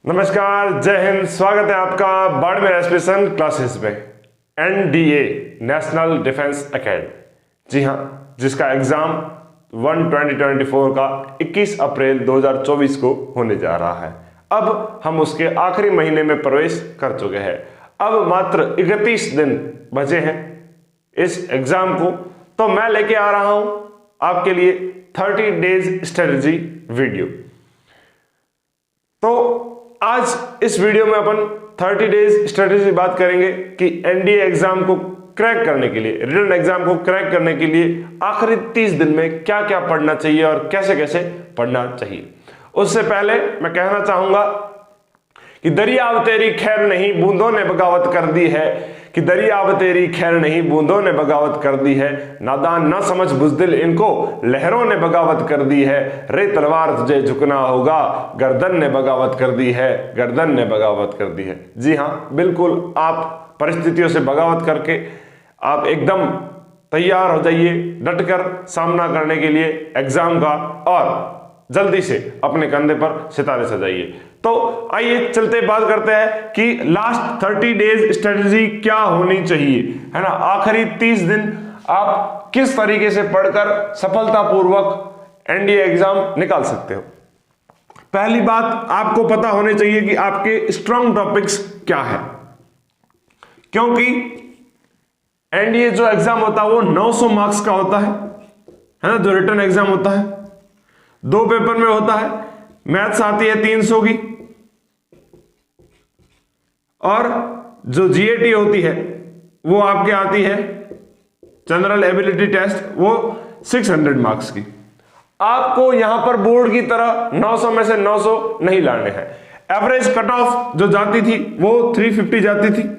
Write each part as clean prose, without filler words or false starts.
नमस्कार, जय हिंद। स्वागत है आपका बाड़मेर एस्पिरेशन क्लासेस में। एनडीए नेशनल डिफेंस एकेडमी, जी हाँ, जिसका एग्जाम 2024 का 21 अप्रैल 2024 को होने जा रहा है। अब हम उसके आखिरी महीने में प्रवेश कर चुके हैं। अब मात्र 31 दिन बचे हैं इस एग्जाम को, तो मैं लेके आ रहा हूं आपके लिए 30 डेज स्ट्रेटजी वीडियो। तो आज इस वीडियो में अपन 30 डेज स्ट्रेटजी बात करेंगे कि एनडीए एग्जाम को क्रैक करने के लिए, रिटन एग्जाम को क्रैक करने के लिए आखिरी 30 दिन में क्या क्या पढ़ना चाहिए और कैसे कैसे पढ़ना चाहिए। उससे पहले मैं कहना चाहूंगा कि दरिया अब तेरी खैर नहीं, बूंदों ने बगावत कर दी है। कि दरिया अब तेरी खैर नहीं, बूंदों ने बगावत कर दी है। नादान ना समझ बुज़दिल, इनको लहरों ने बगावत कर दी है। रे तलवार तुझे झुकना होगा, गर्दन ने बगावत कर दी है, गर्दन ने बगावत कर दी है। जी हाँ, बिल्कुल, आप परिस्थितियों से बगावत करके आप एकदम तैयार हो जाइए डटकर सामना करने के लिए एग्जाम का, और जल्दी से अपने कंधे पर सितारे सजाइए। तो आइए चलते बात करते हैं कि लास्ट 30 डेज स्ट्रेटजी क्या होनी चाहिए, है ना। आखिरी 30 दिन आप किस तरीके से पढ़कर सफलतापूर्वक एनडीए एग्जाम निकाल सकते हो। पहली बात, आपको पता होनी चाहिए कि आपके स्ट्रॉन्ग टॉपिक्स क्या है, क्योंकि एनडीए जो एग्जाम होता है वो 900 मार्क्स का होता है ना। जो रिटन एग्जाम होता है 2 पेपर में होता है। मैथ्स आती है 300 की, और जो जीएटी होती है वो आपके आती है जनरल एबिलिटी टेस्ट, वो 600 मार्क्स की। आपको यहां पर बोर्ड की तरह 900 में से 900 नहीं लाने हैं। एवरेज कट ऑफ जो जाती थी वो 350 जाती थी।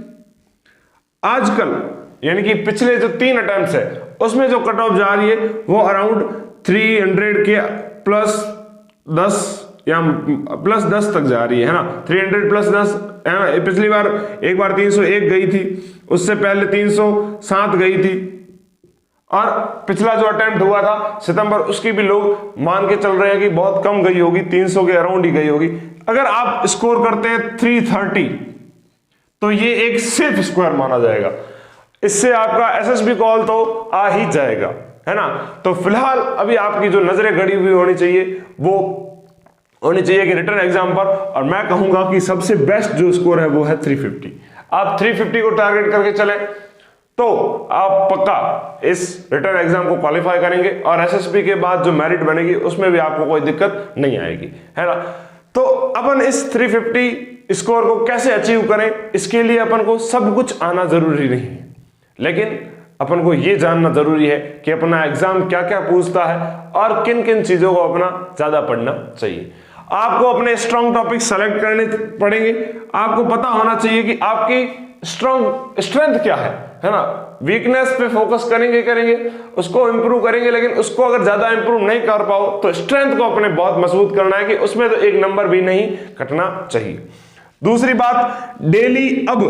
आजकल यानी कि पिछले जो 3 अटेम्प्ट्स है उसमें जो कट ऑफ जा रही है वो अराउंड 300 के प्लस 10 या प्लस 10 तक जा रही है ना। 300 प्लस 10, पिछली बार एक बार 301 गई थी, उससे पहले 307 गई थी, और पिछला जो अटेम्प्ट हुआ था सितंबर, उसकी भी लोग मान के चल रहे हैं कि बहुत कम गई होगी, 300 के अराउंड ही गई होगी। अगर आप स्कोर करते हैं 330 तो ये एक सेफ स्कोर माना जाएगा। इससे आपका एसएसबी कॉल तो आ ही जाएगा, है ना। तो फिलहाल अभी आपकी जो नजरें गड़ी हुई होनी चाहिए वो होनी चाहिए कि रिटन एग्जाम पर, और मैं कहूंगा कि सबसे बेस्ट जो स्कोर है वो है 350। आप 350 को टारगेट करके चले तो आप पक्का इस रिटन एग्जाम को क्वालिफाई करेंगे, और एसएसबी के बाद जो मेरिट बनेगी उसमें भी आपको कोई दिक्कत नहीं आएगी, है ना। तो अपन इस 350 स्कोर को कैसे अचीव करें, इसके लिए अपन को सब कुछ आना जरूरी नहीं है, लेकिन अपन को यह जानना जरूरी है कि अपना एग्जाम क्या क्या पूछता है और किन किन चीजों को अपना ज्यादा पढ़ना चाहिए। आपको अपने स्ट्रॉन्ग टॉपिक सेलेक्ट करने पड़ेंगे। आपको पता होना चाहिए कि आपकी स्ट्रेंथ क्या है ना। वीकनेस पे फोकस करेंगे, उसको इंप्रूव करेंगे, लेकिन उसको अगर ज्यादा इंप्रूव नहीं कर पाओ तो स्ट्रेंथ को अपने बहुत मजबूत करना है कि उसमें तो एक नंबर भी नहीं कटना चाहिए। दूसरी बात, डेली अब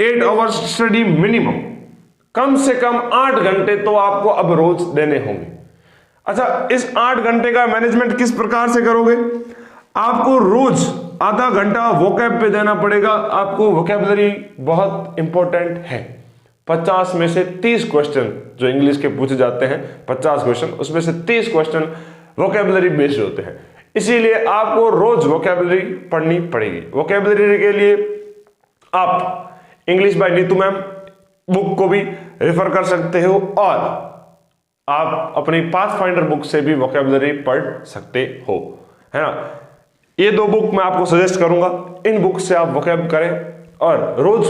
8 आवर्स स्टडी मिनिमम, कम से कम 8 घंटे तो आपको अब रोज देने होंगे। अच्छा, इस 8 घंटे का मैनेजमेंट किस प्रकार से करोगे। आपको रोज आधा घंटा वोकैब पे देना पड़ेगा। आपको वोकैबुलरी बहुत इंपॉर्टेंट है। 50 में से 30 क्वेश्चन जो इंग्लिश के पूछे जाते हैं, 50 क्वेश्चन, उसमें से 30 क्वेश्चन वोकैबुलरी बेस्ड होते हैं। इसीलिए आपको रोज वोकैबुलरी पढ़नी पड़ेगी। वोकैबुलरी के लिए आप English by Neetu ma'am book को भी रेफर कर सकते हो, और आप अपनी पाथफाइंडर बुक से भी वोकैबुलरी पढ़ सकते हो, है ना। ये 2 बुक मैं आपको सजेस्ट करूंगा। इन बुक से आप वोकैब करें, और रोज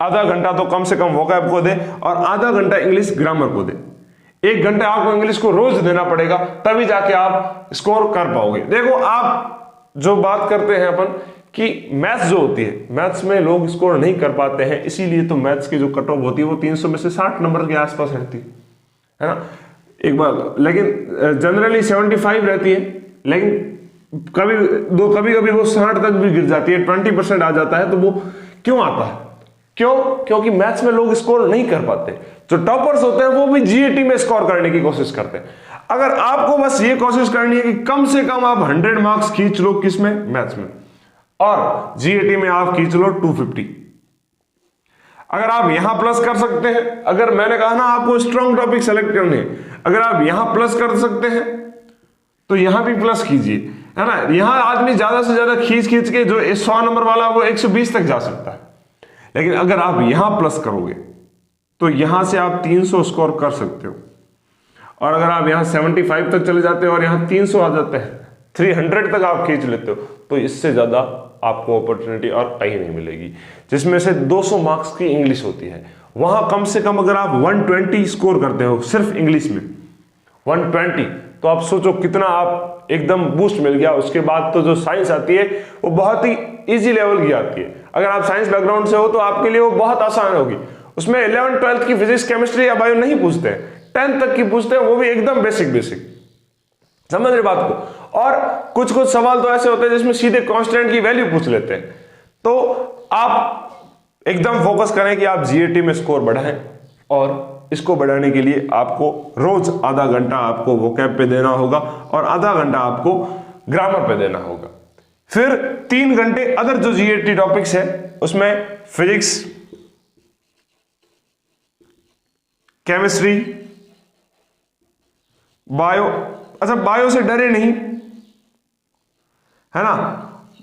आधा घंटा तो कम से कम वोकैब को दे, और आधा घंटा इंग्लिश ग्रामर को दे। 1 घंटा आपको इंग्लिश को रोज देना पड़ेगा, तभी जाके आप स्कोर कर पाओगे। देखो, आप जो बात करते हैं अपन कि मैथ्स जो होती है, मैथ्स में लोग स्कोर नहीं कर पाते हैं, इसीलिए तो मैथ्स की जो कट ऑफ होती है वो 300 में से 60 नंबर के आसपास रहती है ना। एक बार, लेकिन जनरली 75 रहती है, लेकिन कभी वो 60 तक भी गिर जाती है, 20% आ जाता है। तो वो क्यों आता है? क्योंकि मैथ्स में लोग स्कोर नहीं कर पाते। जो टॉपर्स होते हैं वो भी जीएटी में स्कोर करने की कोशिश करते हैं। अगर आपको बस ये कोशिश करनी है कि कम से कम आप 100 मार्क्स खींच लो, किसमें? मैथ्स में। और जीएटी में आप खींच लो 250। अगर आप यहां प्लस कर सकते हैं, अगर मैंने कहा ना आपको स्ट्रॉन्ग टॉपिक सेलेक्ट करने, अगर आप यहां प्लस कर सकते हैं तो यहां भी प्लस कीजिए, है ना। यहां आदमी ज्यादा से ज्यादा खींच के जो 100 नंबर वाला वो 120 तक जा सकता है, लेकिन अगर आप यहां प्लस करोगे तो यहां से आप 300 स्कोर कर सकते हो। और अगर आप यहां 75 तक चले जाते हो और यहां 300 आ जाते हैं, 300 तक आप खींच लेते हो, तो इससे ज्यादा आपको अपॉर्चुनिटी और कहीं नहीं मिलेगी। जिसमें से 200 मार्क्स की इंग्लिश होती है, वहां कम से कम अगर आप 120 स्कोर करते हो सिर्फ इंग्लिश में 120, तो आप सोचो कितना आप एकदम बूस्ट मिल गया। उसके बाद तो जो साइंस आती है वो बहुत ही इजी लेवल की आती है। अगर आप साइंस बैकग्राउंड से हो तो आपके लिए वो बहुत आसान होगी। उसमें 11th 12th की फिजिक्स केमिस्ट्री या बायो नहीं पूछते हैं, 10th तक की पूछते हैं, वो भी एकदम बेसिक। समझ रहे बात को। और कुछ सवाल तो ऐसे होते हैं जिसमें सीधे कांस्टेंट की वैल्यू पूछ लेते हैं। तो आप एकदम फोकस करें कि आप जीएटी में स्कोर बढ़ाएं, और इसको बढ़ाने के लिए आपको रोज आधा घंटा आपको वोकैब पे देना होगा और आधा घंटा आपको ग्रामर पे देना होगा। फिर 3 घंटे अदर जो जीएटी टॉपिक्स है उसमें फिजिक्स, केमिस्ट्री, बायो। अच्छा, बायो से डरे नहीं, है ना,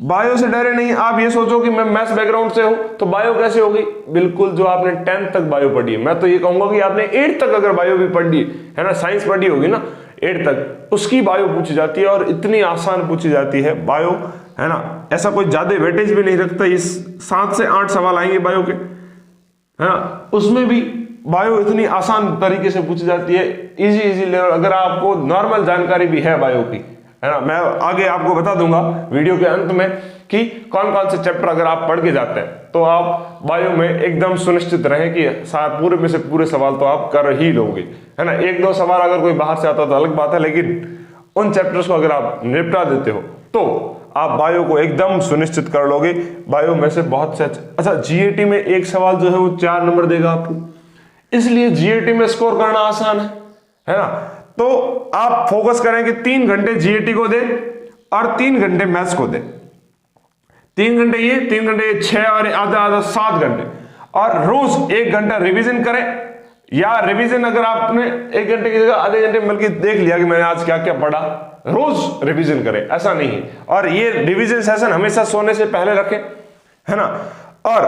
बायो से डरे नहीं। आप ये सोचो कि मैं मैथ्स बैकग्राउंड से हूं तो बायो कैसे होगी, बिल्कुल जो आपने 10th तक बायो पढ़ी है, मैं तो ये कहूंगा कि आपने 8th तक अगर बायो भी पढ़ी है ना, साइंस पढ़ी होगी ना 8th तक, उसकी बायो पूछी जाती है और इतनी आसान पूछी जाती है बायो, है ना। ऐसा कोई ज्यादा वेटेज भी नहीं रखता, इस 7 से 8 सवाल आएंगे बायो के, है ना, उसमें भी बायो इतनी आसान तरीके से पूछी जाती है, इजी लेवल। अगर आपको नॉर्मल जानकारी भी है बायो की, है ना, मैं आगे आपको बता दूंगा वीडियो के अंत में कि कौन कौन से चैप्टर अगर आप पढ़ के जाते हैं तो आप बायो में एकदम सुनिश्चित रहें कि पूरे में से पूरे सवाल तो आप कर ही लोगे, है ना। 1-2 सवाल अगर कोई बाहर से आता तो अलग बात है, लेकिन उन चैप्टर्स को अगर आप निपटा देते हो तो आप बायो को एकदम सुनिश्चित कर लोगे। बायो में से बहुत से अच्छा, जीएटी में एक सवाल जो है वो 4 नंबर देगा आपको, इसलिए जीएटी में स्कोर करना आसान है ना। तो आप फोकस करें कि 3 घंटे जीएटी को दे और 3 घंटे मैथ्स को दे। 3 घंटे ये, 3 घंटे ये, 6 और आधा 7 घंटे। और रोज 1 घंटा रिवीजन करें, या रिवीजन अगर आपने 1 घंटे की जगह आधे घंटे बल्कि देख लिया कि मैंने आज क्या क्या पढ़ा, रोज रिवीजन करें, ऐसा नहीं है। और ये रिवीजन सेशन हमेशा सोने से पहले रखें, है ना, और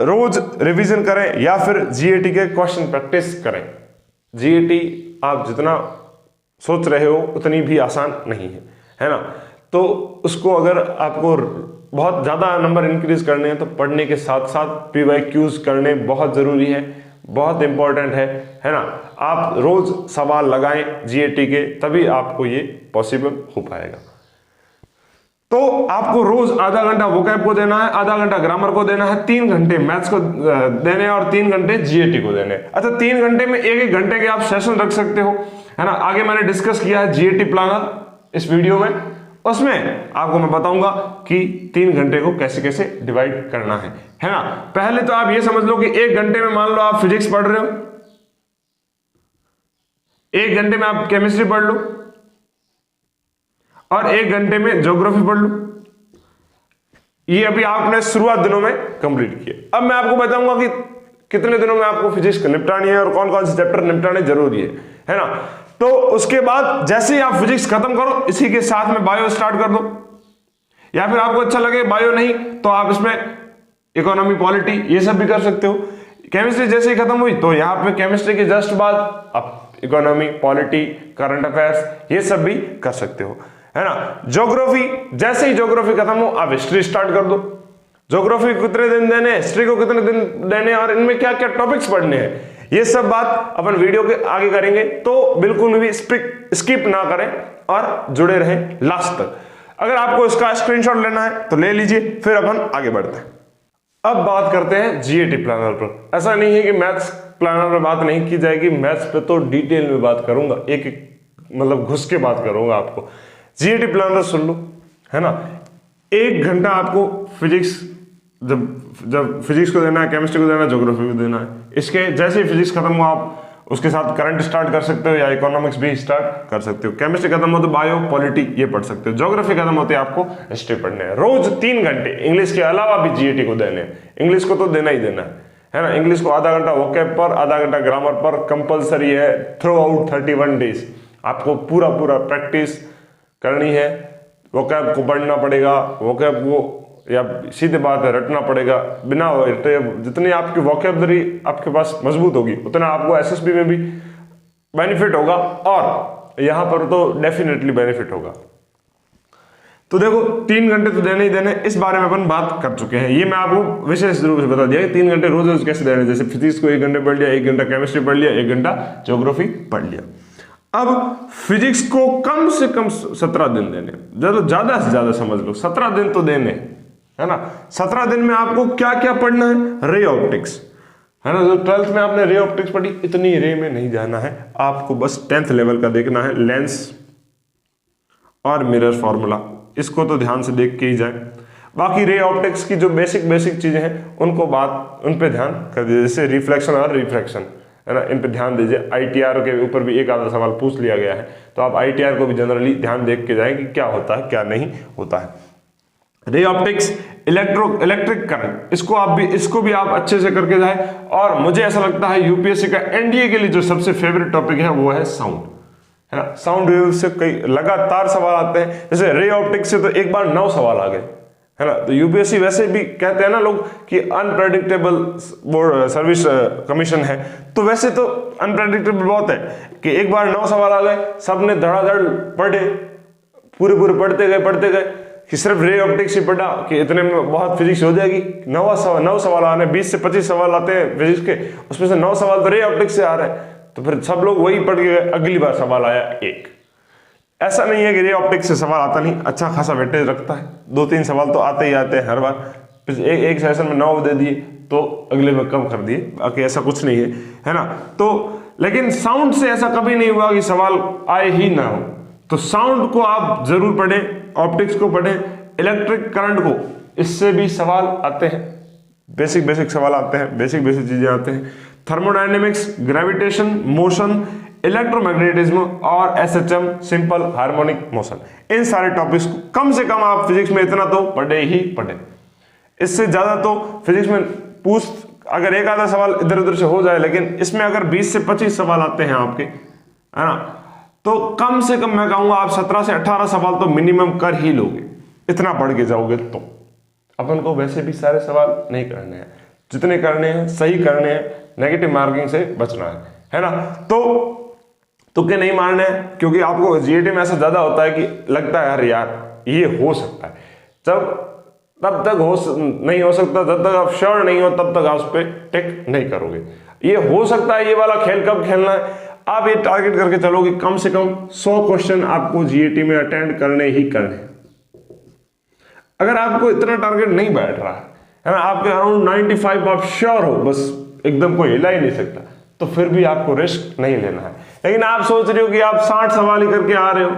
रोज रिवीजन करें या फिर जीएटी के क्वेश्चन प्रैक्टिस करें। जीएटी आप जितना सोच रहे हो उतनी भी आसान नहीं है ना। तो उसको अगर आपको बहुत ज्यादा नंबर इंक्रीज करने हैं तो पढ़ने के साथ साथ पीवाईक्यूज करने बहुत जरूरी है, बहुत इंपॉर्टेंट है ना। आप रोज सवाल लगाएं जीएटी के, तभी आपको ये पॉसिबल हो पाएगा। तो आपको रोज आधा घंटा वोकैब को देना है, आधा घंटा ग्रामर को देना है, 3 घंटे मैथ्स को देने और 3 घंटे जीएटी को देने। अच्छा, 3 घंटे में 1-1 घंटे के आप सेशन रख सकते हो, है ना। आगे मैंने डिस्कस किया है जीएटी प्लानर इस वीडियो में, उसमें आपको मैं बताऊंगा कि 3 घंटे को कैसे कैसे डिवाइड करना है ना। पहले तो आप ये समझ लो कि 1 घंटे में मान लो आप फिजिक्स पढ़ रहे हो, 1 घंटे में आप केमिस्ट्री पढ़ लो और 1 घंटे में ज्योग्राफी पढ़ लो। ये अभी आपने शुरुआत दिनों में कंप्लीट किया। अब मैं आपको बताऊंगा कि कितने दिनों में आपको फिजिक्स निपटानी है और कौन कौन से चैप्टर निपटाने जरूरी है ना। तो उसके बाद जैसे ही आप फिजिक्स खत्म करो, इसी के साथ में बायो स्टार्ट कर दो, या फिर आपको अच्छा लगे बायो नहीं तो आप इसमें इकोनॉमी, पॉलिटी ये सब भी कर सकते हो। केमिस्ट्री जैसे ही खत्म हुई तो यहाँ पे केमिस्ट्री के जस्ट बाद आप इकोनॉमी, पॉलिटी, करंट अफेयर्स ये सब भी कर सकते हो, है ना। ज्योग्राफी, जैसे ही ज्योग्राफी खत्म हो आप हिस्ट्री स्टार्ट कर दो। ज्योग्राफी को कितने दिन देने, हिस्ट्री को कितने दिन देने और इनमें क्या क्या टॉपिक्स पढ़ने हैं, ये सब बात अपन वीडियो के आगे करेंगे। तो बिल्कुल भी स्किप ना करें और जुड़े रहें लास्ट तक। अगर आपको इसका स्क्रीनशॉट लेना है तो ले लीजिए, फिर अपन आगे बढ़ते हैं। अब बात करते हैं जीएटी प्लानर पर। ऐसा नहीं है कि मैथ्स प्लानर में बात नहीं की जाएगी, मैथ्स पे तो डिटेल में बात करूंगा, एक मतलब घुस के बात करूंगा आपको। जीएटी प्लानर सुन लो, है ना। 1 घंटा आपको फिजिक्स, जब फिजिक्स को देना है, केमिस्ट्री को देना है, ज्योग्राफी को देना है। इसके जैसे ही फिजिक्स खत्म हुआ आप उसके साथ करंट स्टार्ट कर सकते हो या इकोनॉमिक्स भी स्टार्ट कर सकते हो। केमिस्ट्री खत्म हो तो बायो पॉलिटी ये पढ़ सकते हो। ज्योग्राफी खत्म होती है आपको हिस्ट्री पढ़ने है। रोज 3 घंटे इंग्लिश के अलावा भी जीएटी को देने हैं। इंग्लिश को तो देना ही देना है ना। इंग्लिश को आधा घंटा वोकैब पर, आधा घंटा ग्रामर पर कंपलसरी है थ्रू आउट 31 डेज। आपको पूरा प्रैक्टिस करनी है। वोकैब को पढ़ना पड़ेगा, वोकैब को या सीधे बात है रटना पड़ेगा। बिना रटे जितनी आपकी वोकैबलरी आपके पास मजबूत होगी उतना आपको एसएसबी में भी बेनिफिट होगा और यहां पर तो डेफिनेटली बेनिफिट होगा। तो देखो 3 घंटे तो देने ही देने, इस बारे में अपन बात कर चुके हैं। ये मैं आपको विशेष रूप से बता दिया कि 3 घंटे रोज कैसे देने। जैसे फिजिक्स को 1 घंटे पढ़ लिया, 1 घंटा केमिस्ट्री पढ़ लिया, 1 घंटा ज्योग्राफी पढ़ लिया। अब फिजिक्स को कम से कम 17 दिन देने, ज्यादा से ज्यादा समझ लो 17 दिन तो देने, है ना। 17 दिन में आपको क्या क्या पढ़ना है? रे ऑप्टिक्स, है ना। जो 12th में आपने रे ऑप्टिक्स पढ़ी, इतनी रे में नहीं जाना है आपको, बस 10th लेवल का देखना है। लेंस और मिरर फॉर्मूला, इसको तो ध्यान से देख के ही जाए। बाकी रे ऑप्टिक्स की जो बेसिक चीजें हैं उन पे ध्यान कर दीजिए, जैसे रिफ्लेक्शन और रिफ्रैक्शन, है ना, इन पे ध्यान दीजिए। आईटीआर के ऊपर भी एक आधा सवाल पूछ लिया गया है, तो आप आईटीआर को भी जनरली ध्यान देख के जाएं कि क्या होता है क्या नहीं होता है। रे ऑप्टिक्स, इलेक्ट्रिक करंट, इसको भी आप अच्छे से करके जाए। और मुझे ऐसा लगता है यूपीएससी का एनडीए के लिए जो सबसे फेवरेट टॉपिक है वो है साउंड, है ना। साउंड वेव से कई लगातार सवाल आते हैं। जैसे रे ऑप्टिक्स से तो एक बार 9 सवाल आ गए, है ना। तो यूपीएससी वैसे भी कहते हैं ना लोग कि अनप्रेडिक्टेबल बोर्ड सर्विस कमीशन है, तो वैसे तो अनप्रेडिक्टेबल बहुत है कि एक बार 9 सवाल आ गए, सबने धड़ाधड़ पढ़े, पूरे पढ़ते गए कि सिर्फ रे ऑप्टिक्स ही पढ़ा कि इतने में बहुत फिजिक्स हो जाएगी। 9 सवाल आ रहे हैं, 20 से 25 सवाल आते हैं फिजिक्स के, उसमें से 9 सवाल तो रे ऑप्टिक्स से आ रहे हैं, तो फिर सब लोग वही पढ़ के गए। अगली बार सवाल आया 1। ऐसा नहीं है कि रे ऑप्टिक्स से सवाल आता नहीं, अच्छा खासा वेटेज रखता है। 2-3 सवाल तो आते ही आते हैं हर बार। एक सेशन में 9 दे दिए तो अगले में कम कर दिए, बाकी ऐसा कुछ नहीं है ना। तो लेकिन साउंड से ऐसा कभी नहीं हुआ कि सवाल आए ही ना हो। तो साउंड को आप जरूर पढ़ें, ऑप्टिक्स को पढ़ें, इलेक्ट्रिक करंट को, इससे भी सवाल आते हैं, बेसिक सवाल आते हैं, बेसिक चीजें आते हैं। थर्मोडायनेमिक्स, ग्रेविटेशन, मोशन, इलेक्ट्रोमैग्नेटिज्म और एसएचएम, सिंपल हार्मोनिक मोशन, इन सारे टॉपिक्स को कम से कम आप फिजिक्स में इतना तो पढ़े ही पढ़े। इससे ज्यादा तो फिजिक्स में अगर एक आधा सवाल इधर उधर से हो जाए, लेकिन इसमें अगर 20 से 25 सवाल आते हैं आपके, है ना, तो कम से कम मैं कहूंगा आप 17 से 18 सवाल तो मिनिमम कर ही लोगे, इतना पढ़ के जाओगे तो। अपन को वैसे भी सारे सवाल नहीं करने हैं, जितने करने हैं सही करने हैं, नेगेटिव मार्किंग से बचना है ना। तो तुक्के नहीं मारने हैं, क्योंकि आपको जीएटी में ऐसा ज्यादा होता है कि लगता है यार ये हो सकता है, तब तक नहीं हो सकता, जब तक आप श्योर नहीं हो तब तक आप उस पर टिक नहीं करोगे। ये हो सकता है, ये वाला खेल कब खेलना है, आप ये टारगेट करके चलोगे कम से कम 100 क्वेश्चन आपको जीएटी में अटेंड करने ही करने। अगर आपको इतना टारगेट नहीं बैठ रहा है ना, आपके अराउंड 95 आप श्योर हो, बस एकदम कोई हिला ही नहीं सकता, तो फिर भी आपको रिस्क नहीं लेना है। लेकिन आप सोच रहे हो कि आप 60 सवाल ही करके आ रहे हो,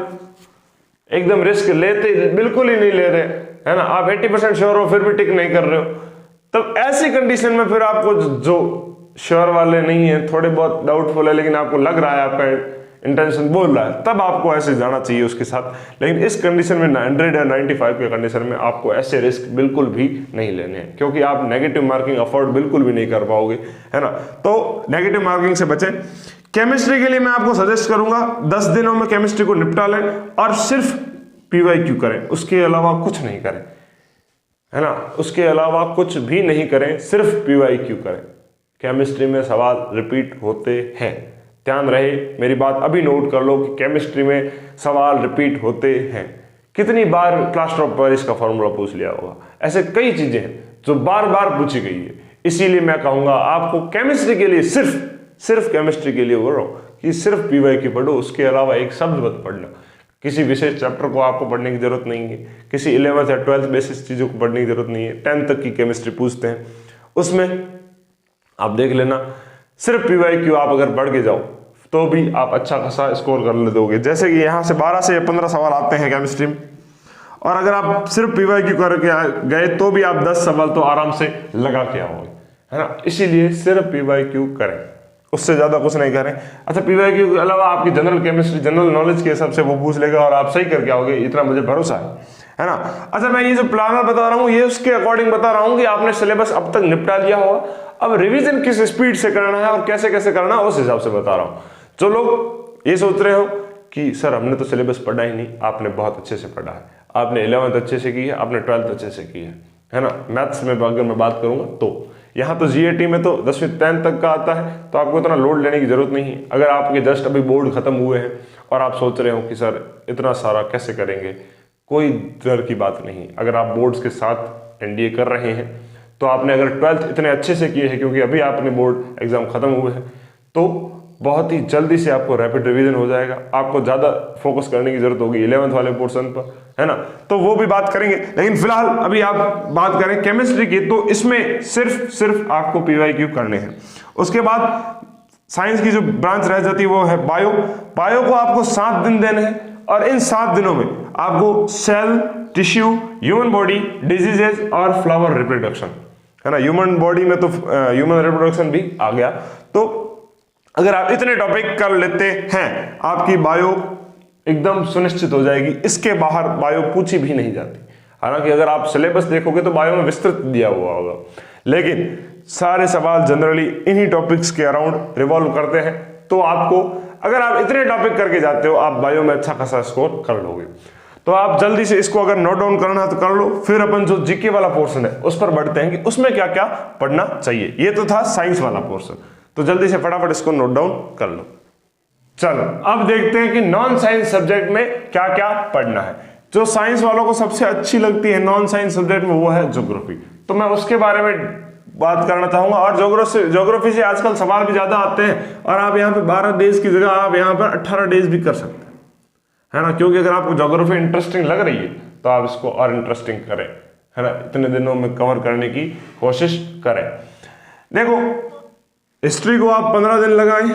एकदम रिस्क लेते बिल्कुल ही नहीं ले रहे, है ना, आप 80% श्योर हो फिर भी टिक नहीं कर रहे हो, तब ऐसी कंडीशन में फिर आपको जो श्योर वाले नहीं है, थोड़े बहुत डाउटफुल है, लेकिन आपको लग रहा है आपका इंटेंशन बोल रहा है, तब आपको ऐसे जाना चाहिए उसके साथ। लेकिन इस कंडीशन में 100 या 95 के कंडीशन में आपको ऐसे रिस्क बिल्कुल भी नहीं लेने हैं, क्योंकि आप नेगेटिव मार्किंग अफोर्ड बिल्कुल भी नहीं कर पाओगे, है ना। तो नेगेटिव मार्किंग से बचें। केमिस्ट्री के लिए मैं आपको सजेस्ट करूंगा 10 दिनों में केमिस्ट्री को निपटा लें और सिर्फ पीवाईक्यू करें, उसके अलावा कुछ नहीं करें, है ना, उसके अलावा कुछ भी नहीं करें, सिर्फ पीवाईक्यू करें। केमिस्ट्री में सवाल रिपीट होते हैं, ध्यान रहे मेरी बात, अभी नोट कर लो कि केमिस्ट्री में सवाल रिपीट होते हैं। कितनी बार क्लास टॉप पर इसका फॉर्मूला पूछ लिया होगा, ऐसे कई चीजें हैं जो बार बार पूछी गई है। इसीलिए मैं कहूंगा आपको केमिस्ट्री के लिए सिर्फ केमिस्ट्री के लिए बोल रहा हूं कि सिर्फ पीवाईक्यू पढ़ो, उसके अलावा एक शब्द मत पढ़ना। किसी विशेष चैप्टर को आपको पढ़ने की जरूरत नहीं है, किसी 11th या 12th बेसिस चीजों को पढ़ने की जरूरत नहीं है। 10th तक की केमिस्ट्री पूछते हैं, उसमें आप देख लेना, सिर्फ पीवाईक्यू आप अगर पढ़ के जाओ तो भी आप अच्छा खासा स्कोर कर ले दोगे। जैसे कि यहाँ से 12 से 15 सवाल आते हैं केमिस्ट्री में, और अगर आप सिर्फ पीवाईक्यू करके गए तो भी आप 10 सवाल तो आराम से लगा के आओगे, है ना। इसीलिए सिर्फ पीवाईक्यू करें, उससे ज्यादा कुछ नहीं करें। अच्छा, पीवाईक्यू के अलावा आपकी जनरल केमिस्ट्री, जनरल नॉलेज के हिसाब से वो पूछ लेगा और आप सही करके आओगे, इतना मुझे भरोसा है ना। अच्छा, मैं ये जो प्लानर बता रहा हूँ ये उसके अकॉर्डिंग बता रहा हूँ कि आपने सिलेबस अब तक निपटा लिया होगा, अब रिवीजन किस स्पीड से करना है और कैसे कैसे करना है उस हिसाब से बता रहा हूँ। जो लोग ये सोच रहे हो कि सर हमने तो सिलेबस पढ़ा ही नहीं, आपने बहुत अच्छे से पढ़ा है, आपने 11th अच्छे से की है, आपने 12th अच्छे से की है ना। मैथ्स में अगर मैं बात करूंगा तो यहाँ तो जीएटी में तो 10वीं 10th तक का आता है, तो आपको इतना लोड लेने की जरूरत नहीं है। अगर आपके जस्ट अभी बोर्ड खत्म हुए हैं और आप सोच रहे हो कि सर इतना सारा कैसे करेंगे, कोई डर की बात नहीं। अगर आप बोर्ड्स के साथ एनडीए कर रहे हैं तो आपने अगर 12th इतने अच्छे से किए हैं, क्योंकि अभी आपने बोर्ड एग्जाम खत्म हुए हैं, तो बहुत ही जल्दी से आपको रैपिड रिवीजन हो जाएगा। आपको ज्यादा फोकस करने की जरूरत होगी 11th वाले पोर्शन पर, है ना, तो वो भी बात करेंगे। लेकिन फिलहाल अभी आप बात करें केमिस्ट्री की, तो इसमें सिर्फ आपको पीवाईक्यू करने हैं। उसके बाद साइंस की जो ब्रांच रह जाती है वो है बायो। बायो को आपको 7 दिन देने हैं और इन 7 दिनों में आपको cell, tissue, human body, diseases और फ्लावर रिप्रोडक्शन, है ना। ह्यूमन बॉडी में तो ह्यूमन रिप्रोडक्शन भी आ गया। तो अगर आप इतने टॉपिक कर लेते हैं, आपकी बायो एकदम सुनिश्चित हो जाएगी। इसके बाहर बायो पूछी भी नहीं जाती। हालांकि अगर आप सिलेबस देखोगे तो बायो में विस्तृत दिया हुआ होगा, लेकिन सारे सवाल जनरली इन्हीं टॉपिक्स के अराउंड रिवॉल्व करते हैं। तो आपको अगर आप इतने टॉपिक करके जाते हो, आप बायो में अच्छा खासा स्कोर कर लोगे। तो आप जल्दी से इसको अगर नोट डाउन करना है तो कर लो। फिर अपन जो जीके वाला पोर्शन है उस पर बढ़ते हैं कि उसमें क्या क्या पढ़ना चाहिए। ये तो था साइंस वाला पोर्शन, तो जल्दी से फटाफट इसको नोट डाउन कर लो। चलो अब देखते हैं कि नॉन साइंस सब्जेक्ट में क्या क्या पढ़ना है। जो साइंस वालों को सबसे अच्छी लगती है नॉन साइंस सब्जेक्ट में, वो है ज्योग्राफी। तो मैं उसके बारे में बात करना चाहूंगा। और ज्योग्राफी से आजकल सवाल भी ज्यादा आते हैं, और आप यहाँ पे 12 डेज की जगह आप यहाँ पर 18 डेज भी कर सकते हैं, है ना। क्योंकि अगर आपको ज्योग्राफी इंटरेस्टिंग लग रही है तो आप इसको और इंटरेस्टिंग करें, है ना। इतने दिनों में कवर करने की कोशिश करें। देखो, हिस्ट्री को आप 15 दिन लगाएं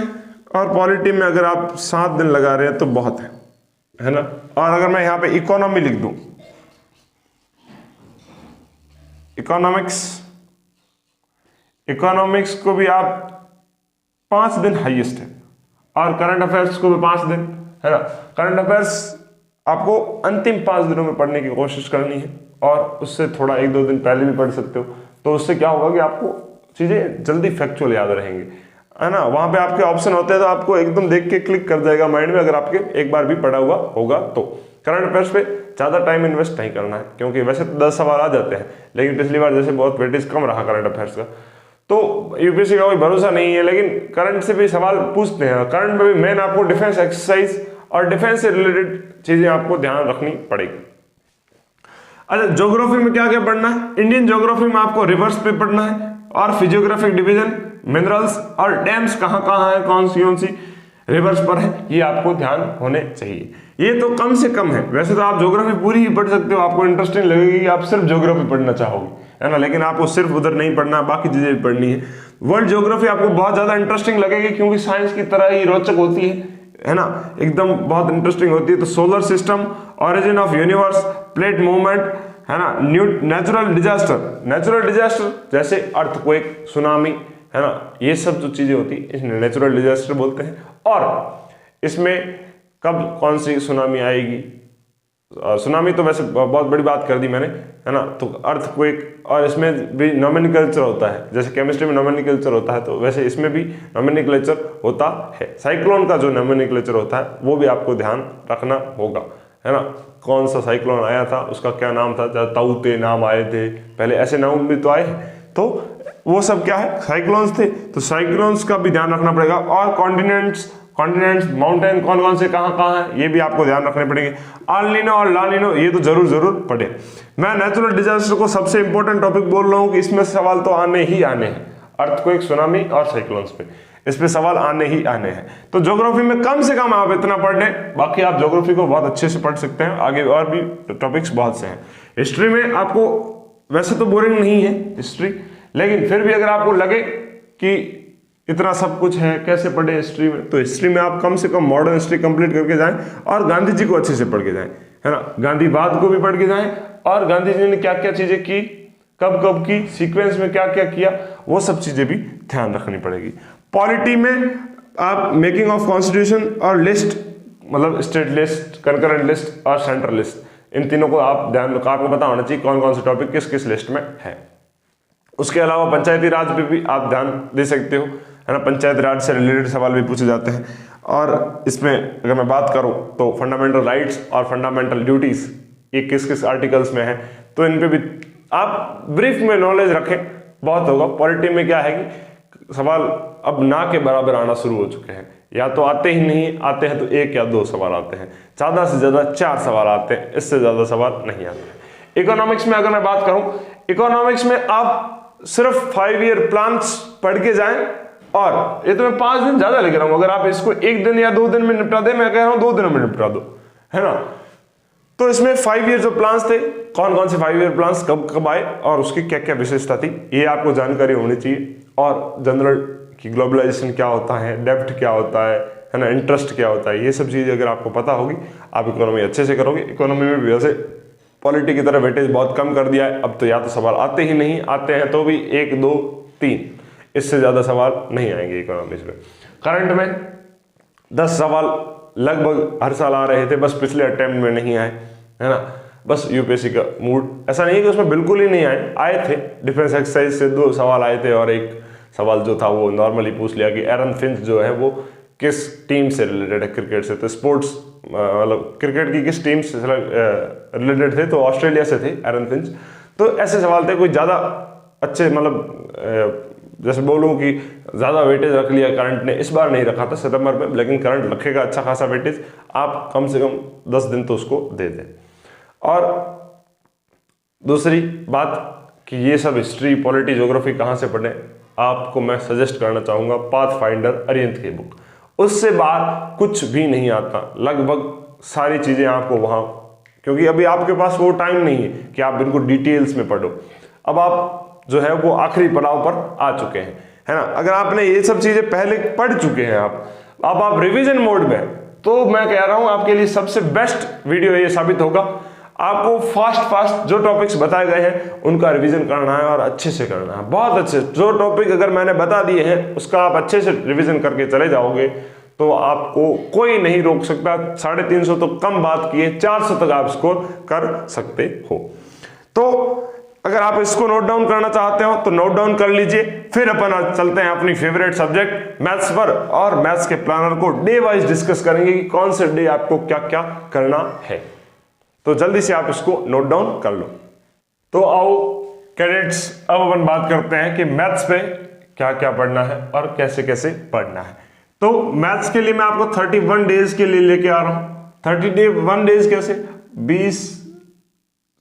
और पॉलिटी में अगर आप 7 दिन लगा रहे हैं तो बहुत है ना। और अगर मैं यहां पे इकोनॉमी लिख दूं, इकोनॉमिक्स को भी आप 5 दिन हाईएस्ट है, और करंट अफेयर्स को भी 5 दिन, है ना। करंट अफेयर्स आपको अंतिम 5 दिनों में पढ़ने की कोशिश करनी है, और उससे थोड़ा 1-2 दिन पहले भी पढ़ सकते हो। तो उससे क्या होगा कि आपको चीजें जल्दी फैक्चुअल याद रहेंगे, है ना। वहां पे आपके ऑप्शन होते हैं तो आपको एकदम देख के क्लिक कर जाएगा माइंड में, अगर आपके एक बार भी पढ़ा हुआ होगा तो। करंट अफेयर्स पे ज्यादा टाइम इन्वेस्ट नहीं करना है, क्योंकि वैसे तो 10 सवाल आ जाते हैं, लेकिन पिछली बार जैसे बहुत वेटेज कम रहा करंट अफेयर्स का, तो यूपीएससी का कोई भरोसा नहीं है। लेकिन करंट से भी सवाल पूछते हैं। करंट में भी मेन आपको डिफेंस एक्सरसाइज और डिफेंस से रिलेटेड चीजें आपको ध्यान रखनी पड़ेगी। अच्छा, ज्योग्राफी में क्या क्या पढ़ना है। इंडियन ज्योग्राफी में आपको रिवर्स पे पढ़ना है, और फिजियोग्राफिक डिवीजन, मिनरल्स और डैम्स कहाँ कहाँ है, कौन सी रिवर्स पर है, ये आपको ध्यान होने चाहिए। ये तो कम से कम है। वैसे तो आप ज्योग्राफी पूरी ही पढ़ सकते हो, आपको इंटरेस्टिंग लगेगी कि आप सिर्फ ज्योग्राफी पढ़ना चाहोगे, है ना। लेकिन आपको सिर्फ उधर नहीं पढ़ना, बाकी चीजें भी पढ़नी है। वर्ल्ड ज्योग्राफी आपको बहुत ज्यादा इंटरेस्टिंग लगेगी, क्योंकि साइंस की तरह ही रोचक होती है ना, एकदम बहुत इंटरेस्टिंग होती है। तो solar system, origin of universe, plate movement, है ना, नेचुरल डिजास्टर जैसे अर्थक्वेक, सुनामी, है ना, ये सब जो चीजें होती है इसमें नेचुरल डिजास्टर बोलते हैं। और इसमें कब कौन सी सुनामी आएगी, सुनामी तो वैसे बहुत बड़ी बात कर दी मैंने, है ना। तो अर्थक्वेक, और इसमें भी नोमेनक्लेचर होता है, जैसे केमिस्ट्री में नोमेनक्लेचर होता है तो वैसे इसमें भी नोमेनक्लेचर होता है। साइक्लोन का जो नोमेनक्लेचर होता है वो भी आपको ध्यान रखना होगा, है ना। कौन सा साइक्लोन आया था, उसका क्या नाम था, ताऊते नाम आए थे पहले, ऐसे नाम भी तो आए हैं। तो वो सब क्या है, साइक्लोन्स थे। तो साइक्लोन्स का भी ध्यान रखना पड़ेगा। और कॉन्टिनेंट्स, माउंटेन कौन कौन से कहाँ है, ये भी आपको ध्यान रखने पड़ेंगे। एल नीनो और ला नीनो ये तो जरूर पढ़े। मैं नेचुरल डिजास्टर को सबसे इंपॉर्टेंट टॉपिक बोल रहा हूँ कि इसमें सवाल तो आने ही आने हैं। अर्थक्वेक, सुनामी और साइक्लोन्स पे इस पे सवाल आने ही आने हैं। तो ज्योग्राफी में कम से कम आप इतना पढ़ लें, बाकी आप ज्योग्राफी को बहुत अच्छे से पढ़ सकते हैं। आगे और भी टॉपिक्स बहुत से हैं। हिस्ट्री में आपको वैसे तो बोरिंग नहीं है हिस्ट्री, लेकिन फिर भी अगर आपको लगे कि इतना सब कुछ है कैसे पढ़े हिस्ट्री में, तो हिस्ट्री में आप कम से कम मॉडर्न हिस्ट्री कंप्लीट करके जाएं और गांधी जी को अच्छे से पढ़ के जाएं, है ना। गांधीवाद को भी पढ़ के जाएं और गांधी जी ने क्या क्या चीजें की, कब कब की, सीक्वेंस में क्या क्या किया, वो सब चीजें भी ध्यान रखनी पड़ेगी। पॉलिटी में आप मेकिंग ऑफ कॉन्स्टिट्यूशन और लिस्ट, मतलब स्टेट लिस्ट, कंकरेंट लिस्ट और सेंट्रल लिस्ट, इन तीनों को आप ध्यान, आपको पता होना चाहिए कौन कौन से टॉपिक किस किस लिस्ट में है। उसके अलावा पंचायती राज पे भी आप ध्यान दे सकते हो, है ना, पंचायत राज से रिलेटेड सवाल भी पूछे जाते हैं। और इसमें अगर मैं बात करूं तो फंडामेंटल राइट्स और फंडामेंटल ड्यूटीज ये किस किस आर्टिकल्स में है, तो इन पे भी आप ब्रीफ में नॉलेज रखें, बहुत होगा। पॉलिटी में क्या है कि सवाल अब ना के बराबर आना शुरू हो चुके हैं, या तो आते ही नहीं, आते हैं तो 1 या 2 सवाल आते हैं, ज्यादा से ज्यादा 4 सवाल आते हैं, इससे ज्यादा सवाल नहीं आते हैं। इकोनॉमिक्स में अगर मैं बात करूं, इकोनॉमिक्स में आप सिर्फ 5 ईयर प्लान्स पढ़ के जाएं, और ये तो मैं 5 दिन ज्यादा लिख रहा हूं, अगर आप इसको 1 दिन या 2 दिन में निपटा दे, मैं कह रहा हूं 2 दिनों में निपटा दो, है ना। तो इसमें 5 ईयर जो प्लान्स थे, कौन कौन से 5 ईयर प्लान्स कब कब आए और उसकी क्या क्या विशेषता थी, ये आपको जानकारी होनी चाहिए। और जनरल की ग्लोबलाइजेशन क्या होता है, डेब्ट क्या होता है ना, इंटरेस्ट क्या होता है, ये सब चीजें अगर आपको पता होगी, आप इकोनॉमी अच्छे से करोगे। इकोनॉमी में भी वैसे पॉलिटी की तरह वेटेज बहुत कम कर दिया है, अब तो या तो सवाल आते ही नहीं, आते हैं तो भी 1, 2, 3, इससे ज्यादा सवाल नहीं आएंगे इकोनॉमिक्स में। करंट में 10 सवाल लगभग हर साल आ रहे थे, बस पिछले अटेम्प्ट में नहीं आए, है ना। बस यूपीएससी का मूड ऐसा नहीं है कि उसमें बिल्कुल ही नहीं आए थे। डिफेंस एक्सरसाइज से 2 सवाल आए थे, और एक सवाल जो था वो नॉर्मली पूछ लिया कि एरन फिंच जो है वो किस टीम से रिलेटेड है, क्रिकेट से, तो स्पोर्ट्स मतलब क्रिकेट की किस टीम से रिलेटेड थे, तो ऑस्ट्रेलिया से थे एरन फिंच। तो ऐसे सवाल थे, कोई ज्यादा अच्छे, मतलब जैसे बोलूं कि ज्यादा वेटेज रख लिया करंट ने, इस बार नहीं रखा था सितंबर में, लेकिन करंट रखेगा अच्छा खासा वेटेज, आप कम से कम 10 दिन तो उसको दे दें। और दूसरी बात कि ये सब हिस्ट्री, पॉलिटी, ज्योग्राफी कहाँ से पढ़ें, आपको मैं सजेस्ट करना चाहूंगा पाथफाइंडर अरिहंत की बुक। उससे बाहर कुछ भी नहीं आता, लगभग सारी चीजें आपको वहां, क्योंकि अभी आपके पास वो टाइम नहीं है कि आप बिल्कुल डिटेल्स में पढ़ो। अब आप जो है वो आखिरी पड़ाव पर आ चुके हैं, है ना। अगर आपने ये सब चीजें पहले पढ़ चुके हैं, अब आप रिवीजन मोड में, तो मैं कह रहा हूं आपके लिए सबसे बेस्ट वीडियो ये साबित होगा। आपको फास्ट जो टॉपिक्स बताए गए हैं उनका रिवीजन करना है, और अच्छे से करना है, बहुत अच्छे। जो टॉपिक अगर मैंने बता दिए हैं उसका आप अच्छे से रिवीजन करके चले जाओगे तो आपको कोई नहीं रोक सकता। 350 तो कम बात किए, 400 तक आप स्कोर कर सकते हो। तो अगर आप इसको नोट डाउन करना चाहते हो तो नोट डाउन कर लीजिए। फिर अपन आज चलते हैं अपनी फेवरेट सब्जेक्ट मैथ्स पर, और मैथ्स के प्लानर को डे वाइज डिस्कस करेंगे कि कौन से डे आपको क्या क्या करना है। तो जल्दी से आप इसको नोट डाउन कर लो। तो आओ कैडेट्स, अब अपन बात करते हैं कि मैथ्स पे क्या क्या पढ़ना है और कैसे कैसे पढ़ना है। तो मैथ्स के लिए मैं आपको 31 डेज के लिए लेके आ रहा हूं। 31 डेज कैसे, 20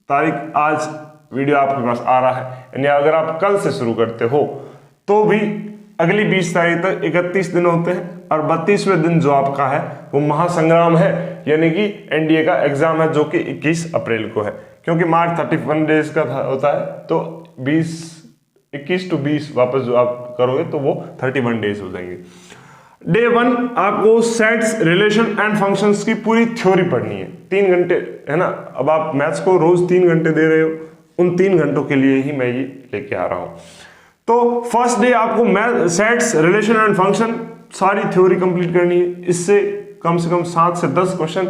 तारीख आज वीडियो आपके पास आ रहा है, यानी अगर आप कल से शुरू करते हो तो भी अगली 20 तारीख तक 31 दिन होते हैं, और 32वें दिन जो आपका है वो महासंग्राम है, यानी कि एनडीए का एग्जाम है, जो कि 21 अप्रैल को है। क्योंकि मार्च 31 डेज का होता है, तो 21 to 20 वापस जो आप करोगे तो वो 31 डेज हो जाएंगे। डे 1 आपको सेट्स, रिलेशन एंड फंक्शंस की पूरी थ्योरी पढ़नी है, 3 घंटे, है ना। अब आप मैथ्स को रोज 3 घंटे दे रहे हो, उन 3 घंटों के लिए ही मैं ये लेके आ रहा हूं। तो फर्स्ट डे आपको सेट्स, रिलेशन एंड फंक्शन सारी थ्योरी कंप्लीट करनी है। इससे कम से कम 7 से 10 क्वेश्चन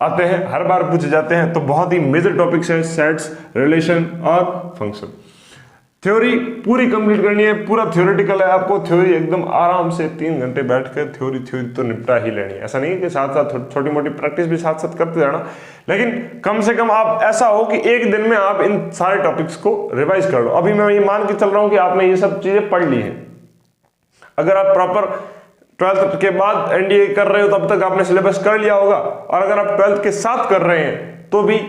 आते हैं, हर बार पूछे जाते हैं। तो बहुत ही मेजर टॉपिक्स है सेट्स, रिलेशन और फंक्शन। थ्योरी पूरी कंप्लीट करनी है, पूरा थ्योरेटिकल है। आपको थ्योरी एकदम आराम से 3 घंटे बैठकर थ्योरी तो निपटा ही लेनी है। ऐसा नहीं है कि साथ साथ छोटी मोटी प्रैक्टिस भी साथ साथ करते जाना, लेकिन कम से कम आप ऐसा हो कि एक दिन में आप इन सारे टॉपिक्स को रिवाइज कर लो। अभी मैं ये मान के चल रहा हूं कि आपने ये सब चीजें पढ़ ली हैं। अगर आप प्रॉपर 12th के बाद एनडीए कर रहे हो तब तक आपने सिलेबस कर लिया होगा, और अगर आप 12th के साथ कर रहे हैं तो भी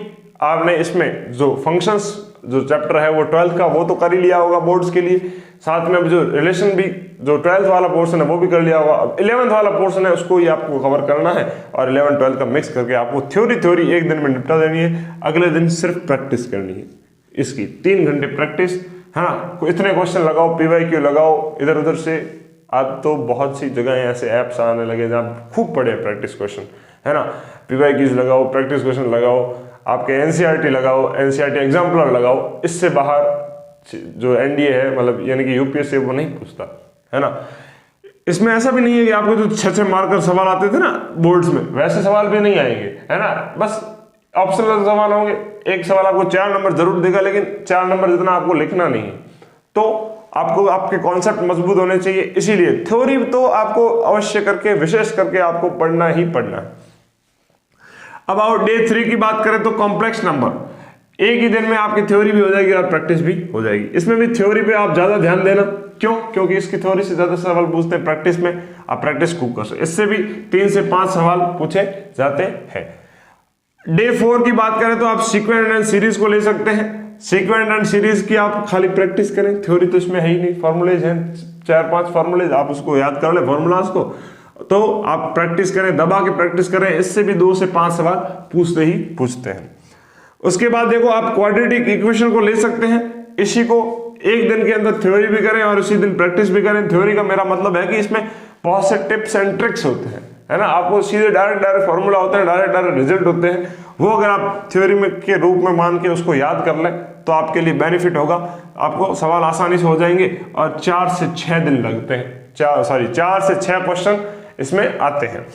आपने इसमें जो फंक्शंस जो चैप्टर है वो 12th का वो तो कर ही लिया होगा बोर्ड्स के लिए। साथ में जो रिलेशन भी जो 12th वाला पोर्शन है वो भी कर लिया होगा। अब 11th वाला पोर्शन है उसको ही आपको कवर करना है, और 11 12 का मिक्स करके आपको थ्योरी एक दिन में निपटा देनी है। अगले दिन सिर्फ प्रैक्टिस करनी है इसकी, 3 घंटे प्रैक्टिस। हाँ, इतने क्वेश्चन लगाओ, PYQ लगाओ इधर उधर से। अब तो बहुत सी जगह ऐसे ऐप्स आने लगे जहाँ खूब पढ़े प्रैक्टिस क्वेश्चन, है ना। PYQs लगाओ, प्रैक्टिस क्वेश्चन लगाओ, आपके NCERT लगाओ, NCERT एग्जाम्पलर लगाओ। इससे बाहर जो एनडीए है, मतलब यानी कि यूपीएससी, वो नहीं पूछता, है ना। इसमें ऐसा भी नहीं है कि आपको जो 6-6 मार्कर सवाल आते थे ना बोर्ड्स में, वैसे सवाल भी नहीं आएंगे, है ना। बस ऑप्शनल सवाल होंगे, एक सवाल आपको 4 नंबर जरूर देगा, लेकिन 4 नंबर जितना आपको लिखना नहीं है। तो आपको आपके कॉन्सेप्ट मजबूत होने चाहिए, इसीलिए थ्योरी तो आपको अवश्य करके, विशेष करके आपको पढ़ना ही पढ़ना है। अब आओ डे 3 की बात करें तो कॉम्प्लेक्स नंबर। एक ही दिन में आपकी थ्योरी भी हो जाएगी और प्रैक्टिस भी हो जाएगी। इसमें भी थ्योरी पे आप ज्यादा ध्यान देना, क्यों? क्योंकि इसकी थ्योरी से ज्यादा सवाल पूछते हैं, प्रैक्टिस में आप प्रैक्टिस खूब कर सकते। इससे भी 3 से 5 सवाल पूछे जाते हैं। डे 4 की बात करें तो आप सीक्वेंट एंड सीरीज को ले सकते हैं। सीक्वेंट एंड सीरीज की आप खाली प्रैक्टिस करें, थ्योरी तो इसमें है ही नहीं, फॉर्मूलेज हैं 4-5 फॉर्मूलेज, आप उसको याद कर ले फॉर्मूलाज को, तो आप प्रैक्टिस करें, दबा के प्रैक्टिस करें, इससे भी 2 से 5 सवाल पूछते ही पूछते हैं। उसके बाद देखो आप क्वाड्रेटिक इक्वेशन को ले सकते हैं, इसी को एक दिन के अंदर थ्योरी भी करें और उसी दिन प्रैक्टिस भी करें। थ्योरी का मेरा मतलब है कि इसमें बहुत से टिप्स एंड ट्रिक्स होते हैं, है ना। आपको सीधे डायरेक्ट फॉर्मूला होते हैं, डायरेक्ट रिजल्ट होते हैं, वो अगर आप थ्योरी में के रूप में मान के उसको याद कर लें तो आपके लिए बेनिफिट होगा। आपको सवाल आसानी से हो जाएंगे और 4 से 6 दिन लगते हैं, 4 से 6 क्वेश्चन इसमें आते हैं।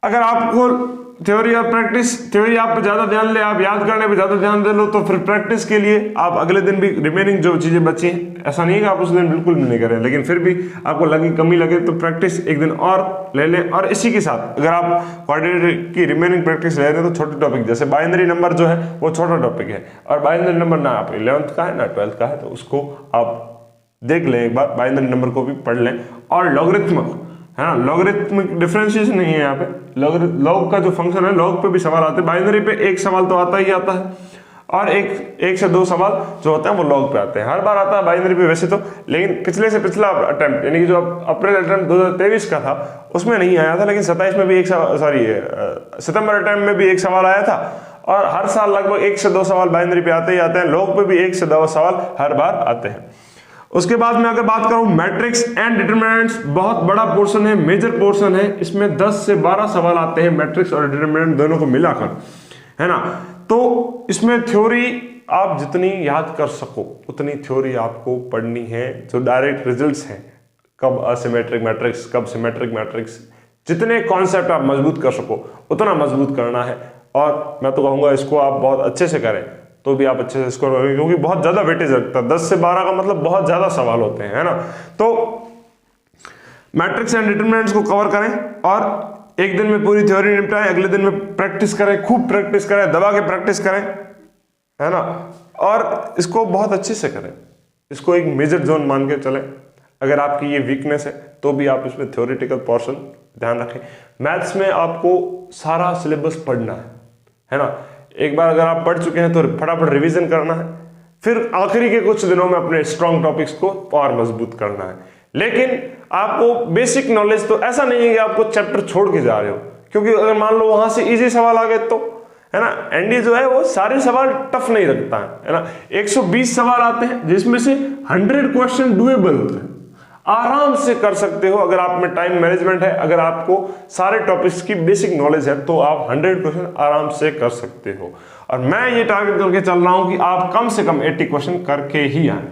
अगर आपको थ्योरी और प्रैक्टिस, थ्योरी आप पे ज्यादा ध्यान ले, आप याद करने पे ज्यादा ध्यान दे लो, तो फिर प्रैक्टिस के लिए आप अगले दिन भी रिमेनिंग जो चीजें बची हैं, ऐसा नहीं है कि आप उस दिन बिल्कुल भी नहीं करें, लेकिन फिर भी आपको लगे कमी लगे तो प्रैक्टिस एक दिन और ले लें। और इसी के साथ अगर आप क्वाड्रेटिक की रिमेनिंग प्रैक्टिस ले रहे हैं तो छोटे टॉपिक जैसे बाइनरी नंबर जो है वो छोटा टॉपिक है, और बाइनरी नंबर ना आप 11th का है ना 12th का है, तो उसको आप देख लें एक बार, बाइनरी नंबर को भी पढ़ लें। और लॉगरिथम है ना, लॉगरिथमिक डिफरेंशिएशन नहीं है यहाँ पे, लॉग का जो फंक्शन है लॉग पे भी सवाल आते हैं। बाइनरी पे एक सवाल तो आता ही आता है, और एक से 2 सवाल जो होते हैं वो लॉग पे आते हैं। हर बार आता है बाइनरी पे वैसे तो, लेकिन पिछले से पिछला अटेम्प्ट यानी कि जो अप्रैल अटेम्प्ट 2023 का था उसमें नहीं आया था, लेकिन 27 में भी एक सितंबर अटेम्प्ट में भी एक सवाल आया था। और हर साल लगभग 1 से 2 सवाल बाइनरी पे आते ही आते हैं, लॉग पे भी 1 से 2 सवाल हर बार आते हैं। उसके बाद में अगर बात करूं मैट्रिक्स एंड डिटरमिनेंट्स, बहुत बड़ा पोर्शन है, मेजर पोर्शन है, इसमें 10 से 12 सवाल आते हैं मैट्रिक्स और डिटरमिनेंट दोनों को मिलाकर, है ना। तो इसमें थ्योरी आप जितनी याद कर सको उतनी थ्योरी आपको पढ़नी है। जो डायरेक्ट रिजल्ट्स हैं, कब असिमेट्रिक मैट्रिक्स, कब सिमेट्रिक मैट्रिक्स, जितने कॉन्सेप्ट आप मजबूत कर सको उतना मजबूत करना है। और मैं तो कहूंगा इसको आप बहुत अच्छे से करें तो भी आप अच्छे से स्कोर करोगे, क्योंकि बहुत ज्यादा वेटेज रखता है, 10 से 12 का मतलब बहुत ज्यादा सवाल होते हैं, है ना। तो मैट्रिक्स एंड डिटरमिनेंट्स को कवर करें और एक दिन में पूरी थ्योरी निपटाएं, अगले दिन में प्रैक्टिस करें, खूब प्रैक्टिस करें, दबा के प्रैक्टिस करें, है ना। और इसको बहुत अच्छे से करें, इसको एक मेजर जोन मान के चलें। अगर आपकी ये वीकनेस है तो भी आप इसमें थ्योरेटिकल पोर्शन ध्यान रखें। मैथ्स में आपको सारा सिलेबस पढ़ना है ना। एक बार अगर आप पढ़ चुके हैं तो फटाफट रिवीजन करना है, फिर आखिरी के कुछ दिनों में अपने स्ट्रॉन्ग टॉपिक्स को और मजबूत करना है। लेकिन आपको बेसिक नॉलेज तो ऐसा नहीं है कि आपको चैप्टर छोड़ के जा रहे हो, क्योंकि अगर मान लो वहां से इजी सवाल आ गए तो, है ना, एनडी जो है वो सारे सवाल टफ नहीं रखता है ना। 120 सवाल आते हैं जिसमें से 100 क्वेश्चन डुएबल होते हैं, आराम से कर सकते हो। अगर आप में टाइम मैनेजमेंट है, अगर आपको सारे टॉपिक्स की बेसिक नॉलेज है तो आप 100 क्वेश्चन आराम से कर सकते हो। और मैं ये टारगेट करके चल रहा हूं कि आप कम से कम 80 क्वेश्चन करके ही आए,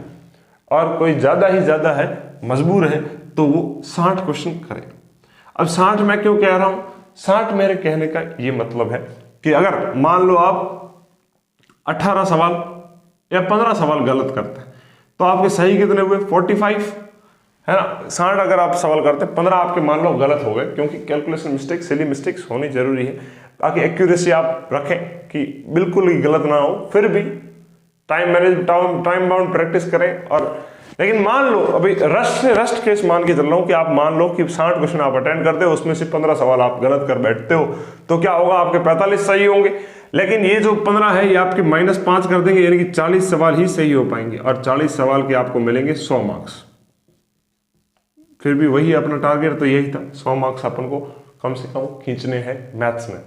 और कोई ज्यादा ही ज्यादा है, मजबूर है तो वो 60 क्वेश्चन करें। अब 60 मैं क्यों कह रहा हूं, 60 मेरे कहने का ये मतलब है कि अगर मान लो आप 18 सवाल या 15 सवाल गलत करते हैं तो आपके सही कितने हुए, 45, है ना। 60 अगर आप सवाल करते हैं, 15 आपके मान लो गलत हो गए, क्योंकि कैलकुलेशन मिस्टेक, सिली मिस्टेक्स होनी जरूरी है। बाकी एक्यूरेसी आप रखें कि बिल्कुल ही गलत ना हो, फिर भी टाइम बाउंड प्रैक्टिस करें। और लेकिन मान लो अभी रस्ट केस मान के चल रहा हूं कि आप मान लो कि 60 क्वेश्चन आप अटेंड करते हो, उसमें से 15 सवाल आप गलत कर बैठते हो, तो क्या होगा, आपके 45 सही होंगे। लेकिन ये जो 15 है ये आपके -5 कर देंगे, यानी कि 40 सवाल ही सही हो पाएंगे, और 40 सवाल के आपको मिलेंगे 100 मार्क्स। फिर भी वही अपना टारगेट तो यही था, 100 मार्क्स अपन को कम से कम खींचने हैं मैथ्स में।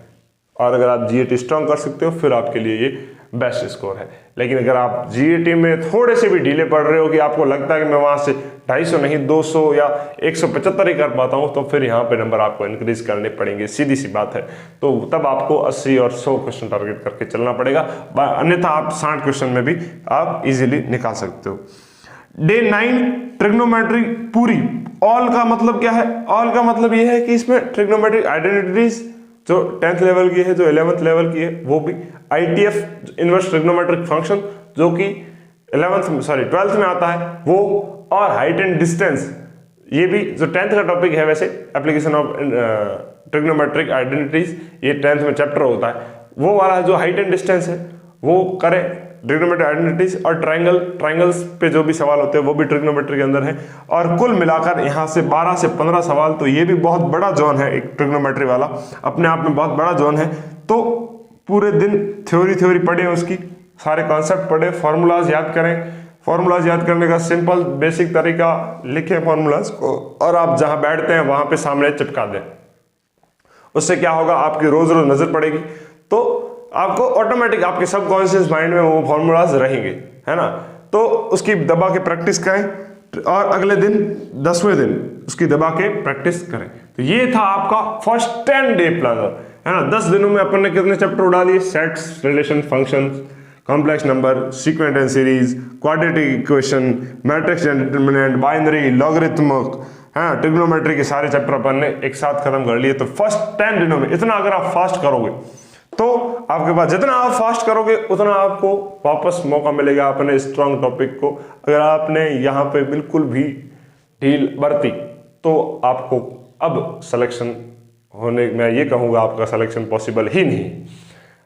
और अगर आप जीएटी स्ट्रॉन्ग कर सकते हो फिर आपके लिए ये बेस्ट स्कोर है। लेकिन अगर आप जीएटी में थोड़े से भी ढीले पड़ रहे हो कि आपको लगता है कि मैं वहां से 250 नहीं 200 या 175 ही कर पाता हूं, तो फिर यहाँ पे नंबर आपको इंक्रीज करने पड़ेंगे, सीधी सी बात है। तो तब आपको 80 और 100 क्वेश्चन टारगेट करके चलना पड़ेगा, अन्यथा आप 60 क्वेश्चन में भी आप इजीली निकाल सकते हो। डे 9 ट्रिग्नोमेट्री पूरी। ऑल का मतलब क्या है? ऑल का मतलब यह है कि इसमें ट्रिग्नोमेट्रिक आइडेंटिटीज जो 10th लेवल की है, जो 11th लेवल की है वो भी, ITF इनवर्स ट्रिग्नोमेट्रिक फंक्शन जो कि 12th में आता है वो, और हाइट एंड डिस्टेंस ये भी जो 10th का टॉपिक है। वैसे एप्लीकेशन ऑफ ट्रिग्नोमेट्रिक आइडेंटिटीज ये 10th में चैप्टर होता है, वो वाला जो हाइट एंड डिस्टेंस है वो करें। ट्रिग्नोमेट्रिक आइडेंटिटीज और ट्राइंगल्स पे जो भी सवाल होते हैं वो भी ट्रिग्नोमेट्री के अंदर है। और कुल मिलाकर यहाँ से 12 से 15 सवाल, तो ये भी बहुत बड़ा जोन है, एक ट्रिग्नोमेट्री वाला अपने आप में बहुत बड़ा जोन है। तो पूरे दिन थ्योरी पढ़े, उसकी सारे कॉन्सेप्ट पढ़े, फॉर्मूलाज याद करें। फॉर्मूलाज याद करने का सिंपल बेसिक तरीका, लिखें फॉर्मूलाज को और आप जहां बैठते हैं वहां पे सामने चिपका दें। उससे क्या होगा, आपकी रोज रोज नजर पड़ेगी तो आपको ऑटोमेटिक आपके सबकॉन्शियस माइंड में वो फॉर्मूलाज रहेंगे, है ना। तो उसकी दबा के प्रैक्टिस करें और अगले दिन 10वें दिन उसकी दबा के प्रैक्टिस करें। तो ये था आपका फर्स्ट 10 डे प्लानर, है ना। 10 दिनों में अपन ने कितने चैप्टर उड़ा लिए? Sets, relation, functions, complex number, sequence and series, quadratic equation, matrix and determinant, binary, logarithmic, हाँ, ट्रिग्नोमेट्री के सारे चैप्टर अपन ने एक साथ खत्म कर लिए। तो फर्स्ट 10 दिनों में इतना अगर आप फास्ट करोगे तो आपके पास, जितना आप फास्ट करोगे उतना आपको वापस मौका मिलेगा अपने स्ट्रॉन्ग टॉपिक को। अगर आपने यहाँ पे बिल्कुल भी ढील बरती तो आपको अब सिलेक्शन होने, मैं ये कहूँगा आपका सिलेक्शन पॉसिबल ही नहीं,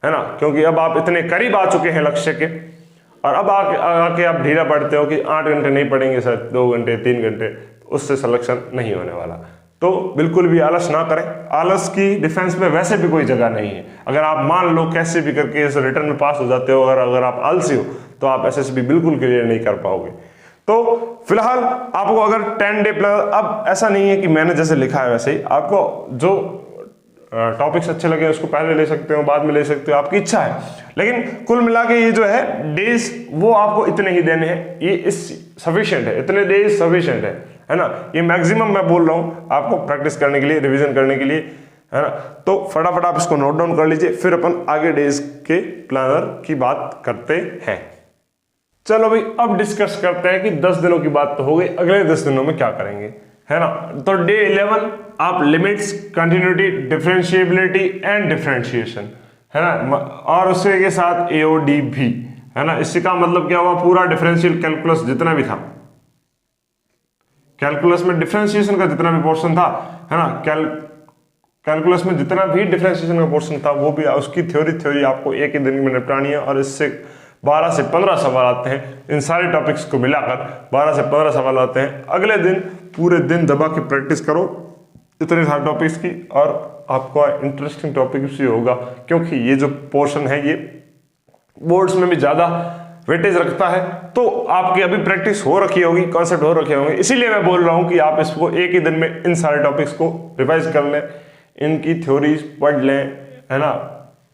है ना। क्योंकि अब आप इतने करीब आ चुके हैं लक्ष्य के, और अब आके आप ढीला पढ़ते हो कि 8 घंटे नहीं पढ़ेंगे सर, 2 घंटे 3 घंटे, उससे सिलेक्शन नहीं होने वाला। तो बिल्कुल भी आलस ना करें। आलस की डिफेंस में वैसे भी कोई जगह नहीं है। अगर आप मान लो कैसे भी करके इस रिटर्न में पास हो जाते हो, अगर आप आलसी हो तो आप SSB बिल्कुल क्लियर नहीं कर पाओगे। तो फिलहाल आपको अगर 10 डे प्लान, अब ऐसा नहीं है कि मैंने जैसे लिखा है वैसे ही, आपको जो टॉपिक्स अच्छे लगे उसको पहले ले सकते हो, बाद में ले सकते हो, आपकी इच्छा है। लेकिन कुल मिला के ये जो है डेज वो आपको इतने ही देने हैं, ये इस सफिशिएंट है, इतने डेज सफिशिएंट है ना। ये मैक्सिमम मैं बोल रहा हूँ आपको प्रैक्टिस करने के लिए, रिवीजन करने के लिए, है ना। तो फटाफट आप इसको नोट डाउन कर लीजिए, फिर अपन आगे डेज के प्लानर की बात करते हैं। चलो भाई, अब डिस्कस करते हैं कि 10 दिनों की बात तो हो गई, अगले 10 दिनों में क्या करेंगे, है ना। तो डे 11 आप limits, continuity, differentiability and differentiation, है ना, और उसके के साथ AOD भी, है ना। इसका मतलब क्या हुआ, पूरा डिफरेंशियल कैलकुलस जितना भी था, कैलकुलस में डिफरेंशिएशन का जितना भी पोर्शन था, है ना, कैलकुलस में जितना भी डिफरेंशिएशन का पोर्शन था वो भी, उसकी थ्योरी आपको एक ही दिन में निपटानी है। और इससे 12 से 15 सवाल आते हैं, इन सारे टॉपिक्स को मिलाकर 12 से 15 सवाल आते हैं। अगले दिन पूरे दिन दबा के प्रैक्टिस करो इतने सारे टॉपिक्स की, और आपको इंटरेस्टिंग टॉपिक भी होगा, क्योंकि ये जो पोर्शन है ये बोर्ड्स में भी ज्यादा वेटेज रखता है। तो आपकी अभी प्रैक्टिस हो रखी होगी, कॉन्सेप्ट हो रखे होंगे, इसीलिए मैं बोल रहा हूं कि आप इसको एक ही दिन में इन सारे टॉपिक्स को रिवाइज कर लें, इनकी थ्योरीज पढ़ लें, है ना।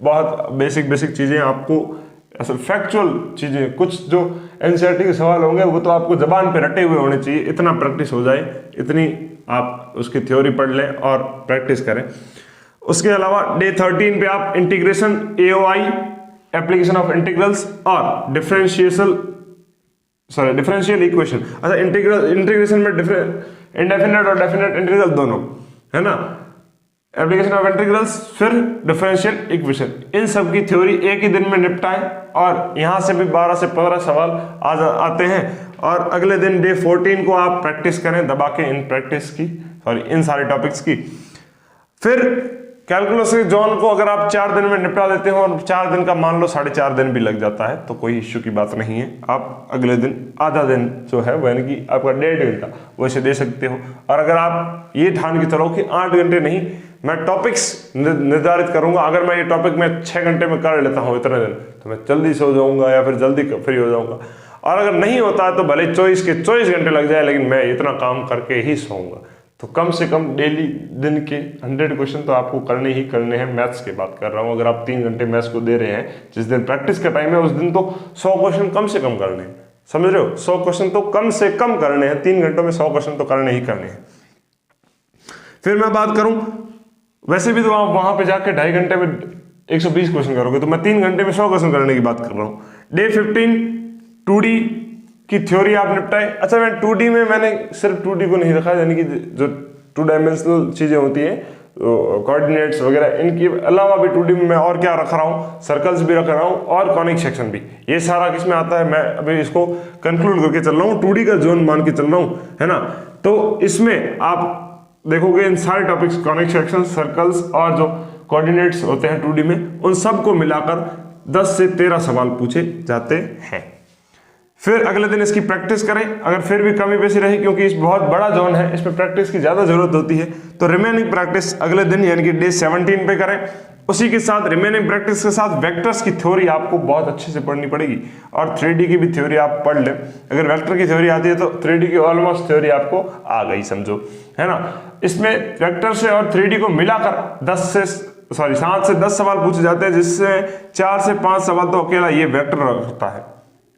बहुत बेसिक चीजें आपको, ऐसे फैक्चुअल चीजें, कुछ जो NCERT के सवाल होंगे वो तो आपको जबान पे रटे हुए होने चाहिए, इतना प्रैक्टिस हो जाए, इतनी आप उसकी थ्योरी पढ़ लें और प्रैक्टिस करें। उसके अलावा डे 13 पे आप integration, AOI, application of integrals और डिफरेंशियल इक्वेशन। अच्छा, इंटीग्रेशन में इंडेफिनेट और डेफिनेट इंटीग्रल दोनों, है ना, एप्लीकेशन ऑफ इंटीग्रल्स, फिर डिफरेंशियल इक्वेशन, इन सब की थ्योरी एक ही दिन में निपटाएं। और यहां से भी 12 से 15 सवाल आते हैं, और अगले दिन डे 14 को आप प्रैक्टिस करें दबा के इन सारे टॉपिक्स की। फिर कैलकुलस के जोन को अगर आप 4 दिन में निपटा देते हो, और 4 दिन का मान लो 4.5 दिन भी लग जाता है, तो कोई इश्यू की बात नहीं है। आप अगले दिन आधा दिन जो है, यानी कि आपका 1.5 घंटा वैसे दे सकते हो। और अगर आप ये ठान के चलो कि 8 घंटे नहीं, मैं टॉपिक्स निर्धारित करूंगा, अगर मैं ये टॉपिक में 6 घंटे में कर लेता हूँ इतने दिन, तो मैं जल्दी सो जाऊंगा या फिर जल्दी फ्री हो जाऊंगा। और अगर नहीं होता है तो भले 24 घंटे लग जाए, लेकिन मैं इतना काम करके ही सोऊंगा। तो कम से कम डेली दिन के 100 क्वेश्चन तो आपको करने ही करने हैं। मैथ्स की बात कर रहा हूँ, अगर आप 3 घंटे मैथ्स को दे रहे हैं, जिस दिन प्रैक्टिस का टाइम है उस दिन तो 100 क्वेश्चन कम से कम करने हैं, समझ रहे हो। 100 क्वेश्चन तो कम से कम करने हैं, 3 घंटों में 100 क्वेश्चन तो करने ही करने हैं। फिर मैं बात करूं, वैसे भी तो आप वहां पे जाके 2.5 घंटे में 120 क्वेश्चन करोगे, तो मैं 3 घंटे में 100 क्वेश्चन करने की बात कर रहा हूं। डे 15 2D की थ्योरी आप निपटाए। अच्छा, मैं 2D में मैंने सिर्फ 2D को नहीं रखा, यानी कि जो 2 डायमेंशनल चीजें होती हैं, कोऑर्डिनेट्स वगैरह, इनके अलावा भी 2D में मैं और क्या रख रहा हूँ, सर्कल्स भी रख रहा हूँ और कॉनिक सेक्शन भी। ये सारा किस में आता है, मैं अभी इसको कंक्लूड करके चल रहा हूँ, 2D का जोन मान के चल रहा हूँ, है ना। तो इसमें आप देखोगे इन सारे टॉपिक्स, कॉनिक सेक्शन, सर्कल्स और जो कोऑर्डिनेट्स होते हैं 2D में, उन सबको मिलाकर 10 से 13 सवाल पूछे जाते हैं। फिर अगले दिन इसकी प्रैक्टिस करें। अगर फिर भी कमी पेशी रही, क्योंकि इस बहुत बड़ा जोन है, इसमें प्रैक्टिस की ज्यादा जरूरत होती है, तो रिमेनिंग प्रैक्टिस अगले दिन यानी कि डे 17 पे करें। उसी के साथ रिमेनिंग प्रैक्टिस के साथ वेक्टर्स की थ्योरी आपको बहुत अच्छे से पढ़नी पड़ेगी, और 3D की भी थ्योरी आप पढ़ लें। अगर वेक्टर की थ्योरी आती है तो 3D की ऑलमोस्ट थ्योरी आपको आ गई समझो, है ना। इसमें वेक्टर से और 3D को मिलाकर 7 से 10 सवाल पूछे जाते हैं, जिससे 4 से 5 सवाल तो अकेला ये वेक्टर रखता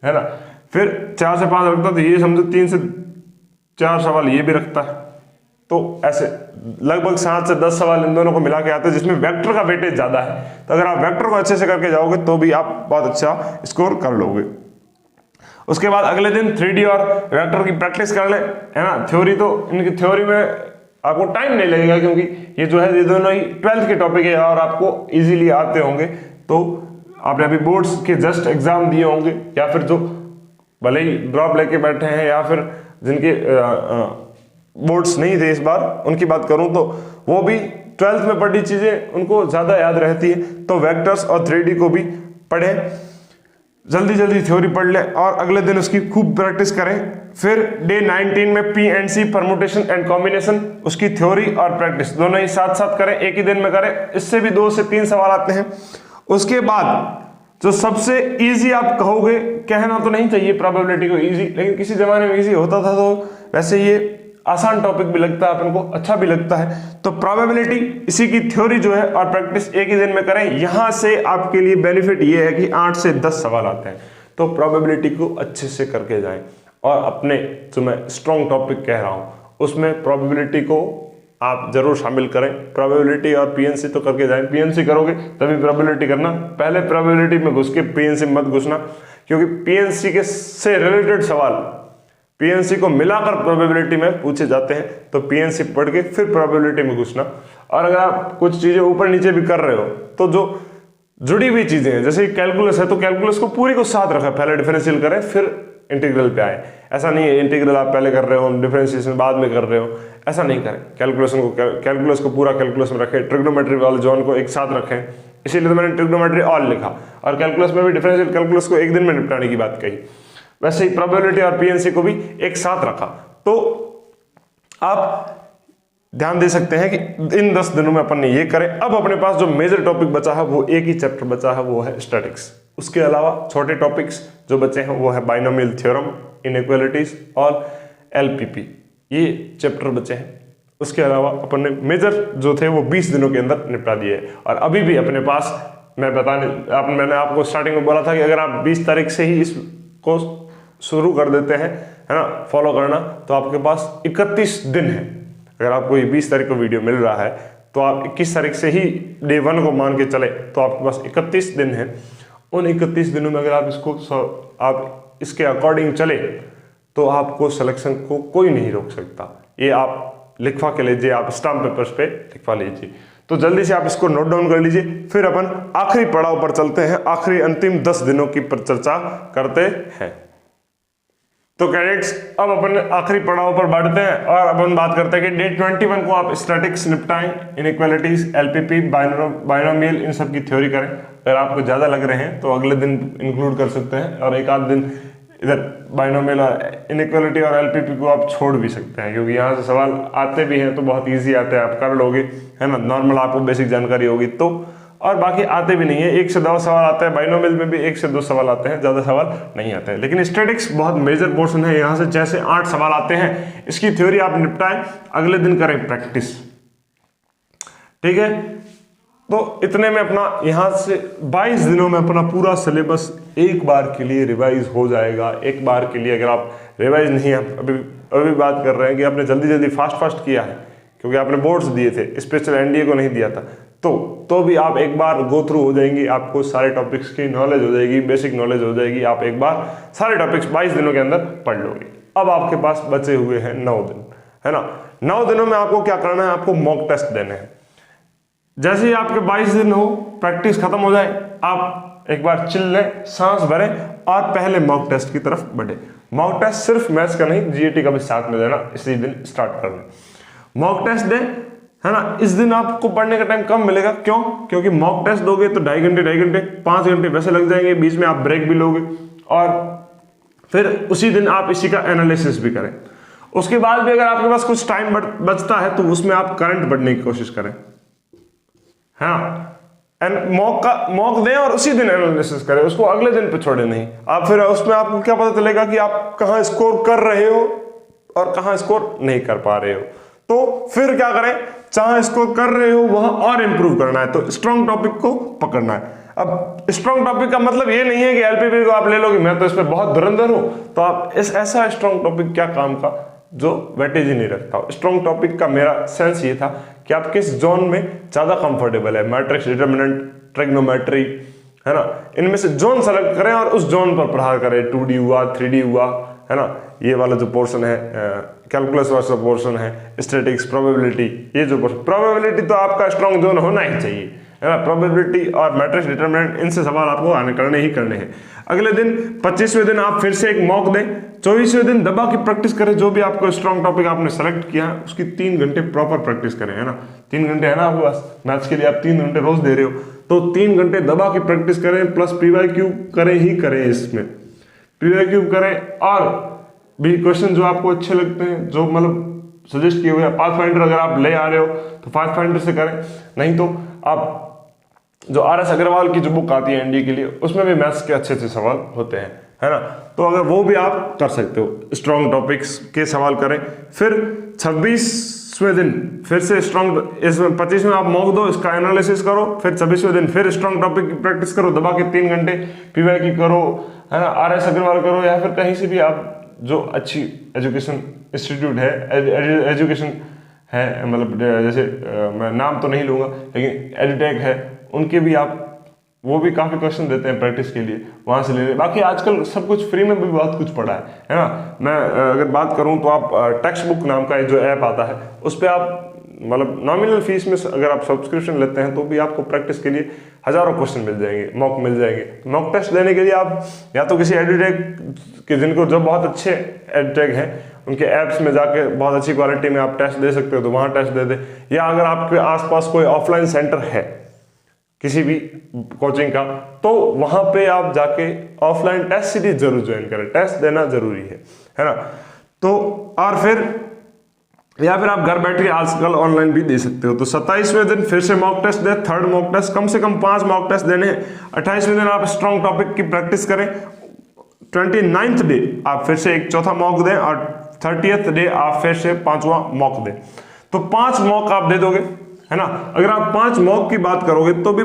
है ना। फिर 4 से 5 रखता है तो ये समझो 3 से 4 सवाल ये भी रखता है। तो ऐसे लगभग 7 से 10 सवाल इन दोनों को मिला के आते हैं, जिसमें वेक्टर का वेटेज ज्यादा है। तो अगर आप वेक्टर को अच्छे से करके जाओगे तो भी आप बहुत अच्छा स्कोर कर लोगे। उसके बाद अगले दिन 3D और वेक्टर की प्रैक्टिस कर ले, है ना। थ्योरी तो इनकी थ्योरी में आपको टाइम नहीं लगेगा, क्योंकि ये जो है ये दोनों ही 12th के टॉपिक है और आपको इजीली आते होंगे। तो आपने अभी बोर्ड्स के जस्ट एग्जाम दिए होंगे, या फिर जो भले ही ड्रॉप लेके बैठे हैं, या फिर जिनके बोर्ड्स नहीं थे इस बार, उनकी बात करूं तो वो भी 12th में पढ़ी चीजें उनको ज्यादा याद रहती है। तो वेक्टर्स और 3D को भी पढ़ें, जल्दी जल्दी थ्योरी पढ़ लें और अगले दिन उसकी खूब प्रैक्टिस करें। फिर डे 19 में PNC परम्यूटेशन एंड कॉम्बिनेशन, उसकी थ्योरी और प्रैक्टिस दोनों ही साथ साथ करें, एक ही दिन में करें। इससे भी 2 से 3 सवाल आते हैं। उसके बाद जो सबसे इजी आप कहोगे, कहना तो नहीं चाहिए प्रोबेबिलिटी को इजी, लेकिन किसी जमाने में इजी होता था, तो वैसे ये आसान टॉपिक भी लगता है अपन को, अच्छा भी लगता है। तो प्रोबेबिलिटी, इसी की थ्योरी जो है और प्रैक्टिस एक ही दिन में करें। यहां से आपके लिए बेनिफिट ये है कि 8 से 10 सवाल आते हैं, तो प्रोबेबिलिटी को अच्छे से करके जाएं। और अपने जो मैं स्ट्रॉन्ग टॉपिक कह रहा हूं, उसमें प्रोबेबिलिटी को आप जरूर शामिल करें। प्रोबेबिलिटी और PNC तो करके जाएं। PNC करोगे तभी प्रोबेबिलिटी करना, पहले प्रोबेबिलिटी में घुस के PNC मत घुसना, क्योंकि PNC के से रिलेटेड सवाल PNC को मिलाकर प्रोबेबिलिटी में पूछे जाते हैं। तो PNC पढ़ के फिर प्रोबेबिलिटी में घुसना। और अगर आप कुछ चीजें ऊपर नीचे भी कर रहे हो, तो जो जुड़ी हुई चीजें हैं, जैसे कैलकुलस है, तो कैलकुलस को पूरी को साथ रखें, पहले डिफरेंशियल करें फिर इंटीग्रल पे आए। ऐसा नहीं है इंटीग्रल आप पहले कर रहे हो, डिफरेंशिएशन बाद में कर रहे हो, ऐसा नहीं करें। कैलकुलस को पूरा कैलकुलस में रखें, ट्रिग्नोमेट्री वाले जोन को एक साथ रखें। इसीलिए तो मैंने ट्रिग्नोमेट्री ऑल लिखा, और कैलकुलस में भी डिफरेंशियल कैलकुलस को एक दिन में निपटाने की बात कही। वैसे ही प्रोबेबिलिटी और PNC को भी एक साथ रखा। तो आप ध्यान दे सकते हैं कि इन 10 दिनों में अपन ने ये करें। अब अपने पास जो मेजर टॉपिक बचा है, वो एक ही चैप्टर बचा है, वो है स्टैटिक्स। उसके अलावा छोटे टॉपिक्स जो बचे हैं वो है बाइनोमियल थ्योरम, इनइक्वालिटीज और LPP, ये चैप्टर बचे हैं। उसके अलावा अपन ने मेजर जो थे वो 20 दिनों के अंदर निपटा दिए। और अभी भी अपने पास मैंने आपको स्टार्टिंग में बोला था कि अगर आप 20 तारीख से ही इसको शुरू कर देते हैं, है ना, फॉलो करना, तो आपके पास 31 दिन है। अगर आपको ये 20 तारीख को वीडियो मिल रहा है, तो आप 21 तारीख से ही डे 1 को मान के चले, तो आपके पास 31 दिन है। उन 31 दिनों में अगर आप इसके अकॉर्डिंग चले, तो आपको सिलेक्शन को कोई नहीं रोक सकता। ये आप लिखवा के लीजिए, आप स्टाम्प पेपर्स पे लिखवा लीजिए। तो जल्दी से आप इसको नोट डाउन कर लीजिए। फिर अपन आखिरी पड़ाव पर चलते हैं, आखिरी अंतिम 10 दिनों की पर चर्चा करते हैं। तो कैडेट्स, अब अपन आखिरी पड़ाव पर बढ़ते हैं और अपन बात करते हैं कि डे 21 को आप स्टैटिक्स निपटाएं, इनइक्वालिटीज, LPP, बाइनोमियल, इन सब की थ्योरी करें। अगर आपको ज्यादा लग रहे हैं तो अगले दिन इंक्लूड कर सकते हैं, और एक आध दिन इधर बाइनोमियल और इनइक्वालिटी और LPP को आप छोड़ भी सकते हैं, क्योंकि यहाँ से सवाल आते भी हैं तो बहुत ईजी आते हैं, आप कर लोगे, है ना। नॉर्मल आपको बेसिक जानकारी होगी तो, और बाकी आते भी नहीं है, 1 से 2 सवाल आते हैं। बाइनोमियल में भी 1 से 2 सवाल आते हैं, ज्यादा सवाल नहीं आते हैं। लेकिन स्टैटिक्स बहुत मेजर पोर्शन है, यहाँ से 6 से 8 सवाल आते हैं। इसकी थ्योरी आप निपटाएं, अगले दिन करें प्रैक्टिस, ठीक है। तो इतने में अपना यहाँ से 22 दिनों में अपना पूरा सिलेबस एक बार के लिए रिवाइज हो जाएगा। एक बार के लिए अगर आप रिवाइज नहीं, अभी बात कर रहे हैं कि आपने जल्दी जल्दी फास्ट किया है, क्योंकि आपने बोर्ड्स दिए थे, स्पेशल एनडीए को नहीं दिया था, तो भी आप एक बार गो थ्रू हो जाएंगी, आपको सारे टॉपिक्स की नॉलेज हो जाएगी, बेसिक नॉलेज हो जाएगी, आप एक बार सारे टॉपिक्स 22 दिनों के अंदर पढ़ लोगे। अब आपके पास बचे हुए हैं 9 दिन, है ना। 9 दिनों में आपको क्या करना है, आपको मॉक टेस्ट देने हैं। जैसे ही आपके 22 दिन हो, प्रैक्टिस खत्म हो जाए, आप एक बार चिल लें, सांस भरें और पहले मॉक टेस्ट की तरफ बढ़े। मॉक टेस्ट सिर्फ मैथ्स का नहीं, जीएटी का भी साथ में देना, इसी दिन स्टार्ट करना। मॉक टेस्ट दें, है ना। इस दिन आपको पढ़ने का टाइम कम मिलेगा, क्यों? क्योंकि मॉक टेस्ट दोगे तो 2.5 घंटे 5 घंटे वैसे लग जाएंगे, बीच में आप ब्रेक भी लोगे और फिर उसी दिन आप इसी का एनालिसिस भी करें। उसके बाद भी अगर आपके पास कुछ टाइम बचता है तो उसमें आप करंट पढ़ने की कोशिश करें, हाँ। मॉक दें और उसी दिन एनालिसिस करें, उसको अगले दिन पे छोड़े नहीं। आप फिर उसमें आपको क्या पता चलेगा कि आप कहां स्कोर कर रहे हो और कहां स्कोर नहीं कर पा रहे हो। तो फिर क्या करें, जहां स्कोर कर रहे हो वहां और इंप्रूव करना है, तो स्ट्रॉन्ग टॉपिक को पकड़ना है। अब स्ट्रॉन्ग टॉपिक का मतलब ये नहीं है कि एलपीपी को आप ले लोगे, मैं तो इसमें बहुत धुरंधर हूं, तो आप ऐसा स्ट्रॉन्ग टॉपिक क्या काम का जो वेटेज ही नहीं रखता। स्ट्रॉन्ग टॉपिक का मेरा सेंस ये था कि आप किस जोन में ज्यादा कंफर्टेबल है, मैट्रिक्स, डिटरमिनेंट, ट्रिग्नोमेट्री, है ना, इनमें से जोन सेलेक्ट करें और उस जोन पर पढ़ा करें। 2D हुआ, 3D हुआ, है ना, ये वाला जो पोर्शन है, कैलकुलस वाला पोर्शन है, स्टैटिक्स, प्रोबेबिलिटी, ये जो पोर्शन, प्रोबेबिलिटी तो आपका स्ट्रॉन्ग जोन होना ही चाहिए, है ना। प्रोबेबिलिटी और मैट्रिक्स, डिटरमिनेंट, इनसे सवाल आपको करने ही करने हैं। अगले दिन 25वें दिन आप फिर से एक मॉक दें। 24वें दिन दबा की प्रैक्टिस करें, जो भी आपको स्ट्रॉन्ग टॉपिक आपने सेलेक्ट किया है उसकी 3 घंटे प्रॉपर प्रैक्टिस करें, है ना। 3 घंटे है ना आपके पास, मैथ्स के लिए आप 3 घंटे रोज दे रहे हो, तो 3 घंटे दबा की प्रैक्टिस करें, प्लस पीवाईक्यू करें ही करें। इसमें पीवाईक्यू करें और भी क्वेश्चन जो आपको अच्छे लगते हैं, जो मतलब सजेस्ट किए हुए हैं। पाथफाइंडर अगर आप ले आ रहे हो तो पाथफाइंडर से करें, नहीं तो आप जो RS अग्रवाल की जो बुक आती है एनडीए के लिए, उसमें भी मैथ्स के अच्छे सवाल होते हैं, है ना। तो अगर वो भी आप कर सकते हो, स्ट्रॉन्ग टॉपिक्स के सवाल करें। फिर 26वें दिन फिर से स्ट्रॉन्ग, इसमें 25 में आप मॉक दो, इसका एनालिसिस करो। फिर 26वें दिन फिर स्ट्रॉन्ग टॉपिक की प्रैक्टिस करो, दबा के 3 घंटे पीवाईक्यू करो, है ना, RS अग्रवाल करो, या फिर कहीं से भी आप जो अच्छी एजुकेशन इंस्टीट्यूट है, एजुकेशन है, मतलब जैसे मैं नाम तो नहीं लूंगा, लेकिन एडुटेक है, उनके भी आप, वो भी काफी क्वेश्चन देते हैं प्रैक्टिस के लिए, वहां से ले लें। बाकी आजकल सब कुछ फ्री में भी बहुत कुछ पड़ा है ना। मैं अगर बात करूं तो आप टेक्स्ट बुक नाम का जो ऐप आता है, उस पर आप मतलब नॉमिनल फीस में अगर आप सब्सक्रिप्शन लेते हैं तो भी आपको प्रैक्टिस के लिए हजारों क्वेश्चन मिल जाएंगे, मॉक मिल जाएंगे। मॉक टेस्ट देने के लिए आप या तो किसी एडुटेक के, जिनको जो बहुत अच्छे एडुटेक हैं, उनके ऐप्स में जाके बहुत अच्छी क्वालिटी में आप टेस्ट दे सकते हो, तो वहां टेस्ट दे दे। या अगर आपके आसपास कोई ऑफलाइन सेंटर है किसी भी कोचिंग का, तो वहां पे आप जाके ऑफलाइन टेस्ट सीरीज जरूर ज्वाइन करें, टेस्ट देना जरूरी है ना। तो और फिर या फिर आप घर बैठ के आजकल ऑनलाइन भी दे सकते हो। तो 27वें दिन फिर से मॉक टेस्ट दे, थर्ड मॉक टेस्ट, कम से कम 5 मॉक टेस्ट देने हैं। 28वें दिन आप स्ट्रॉन्ग टॉपिक की प्रैक्टिस करें। 29th डे आप फिर से एक चौथा मॉक दें और 30th डे आप फिर से 5वां मॉक दें। तो 5 मॉक आप दे दोगे, है ना। अगर आप 5 मॉक की बात करोगे तो भी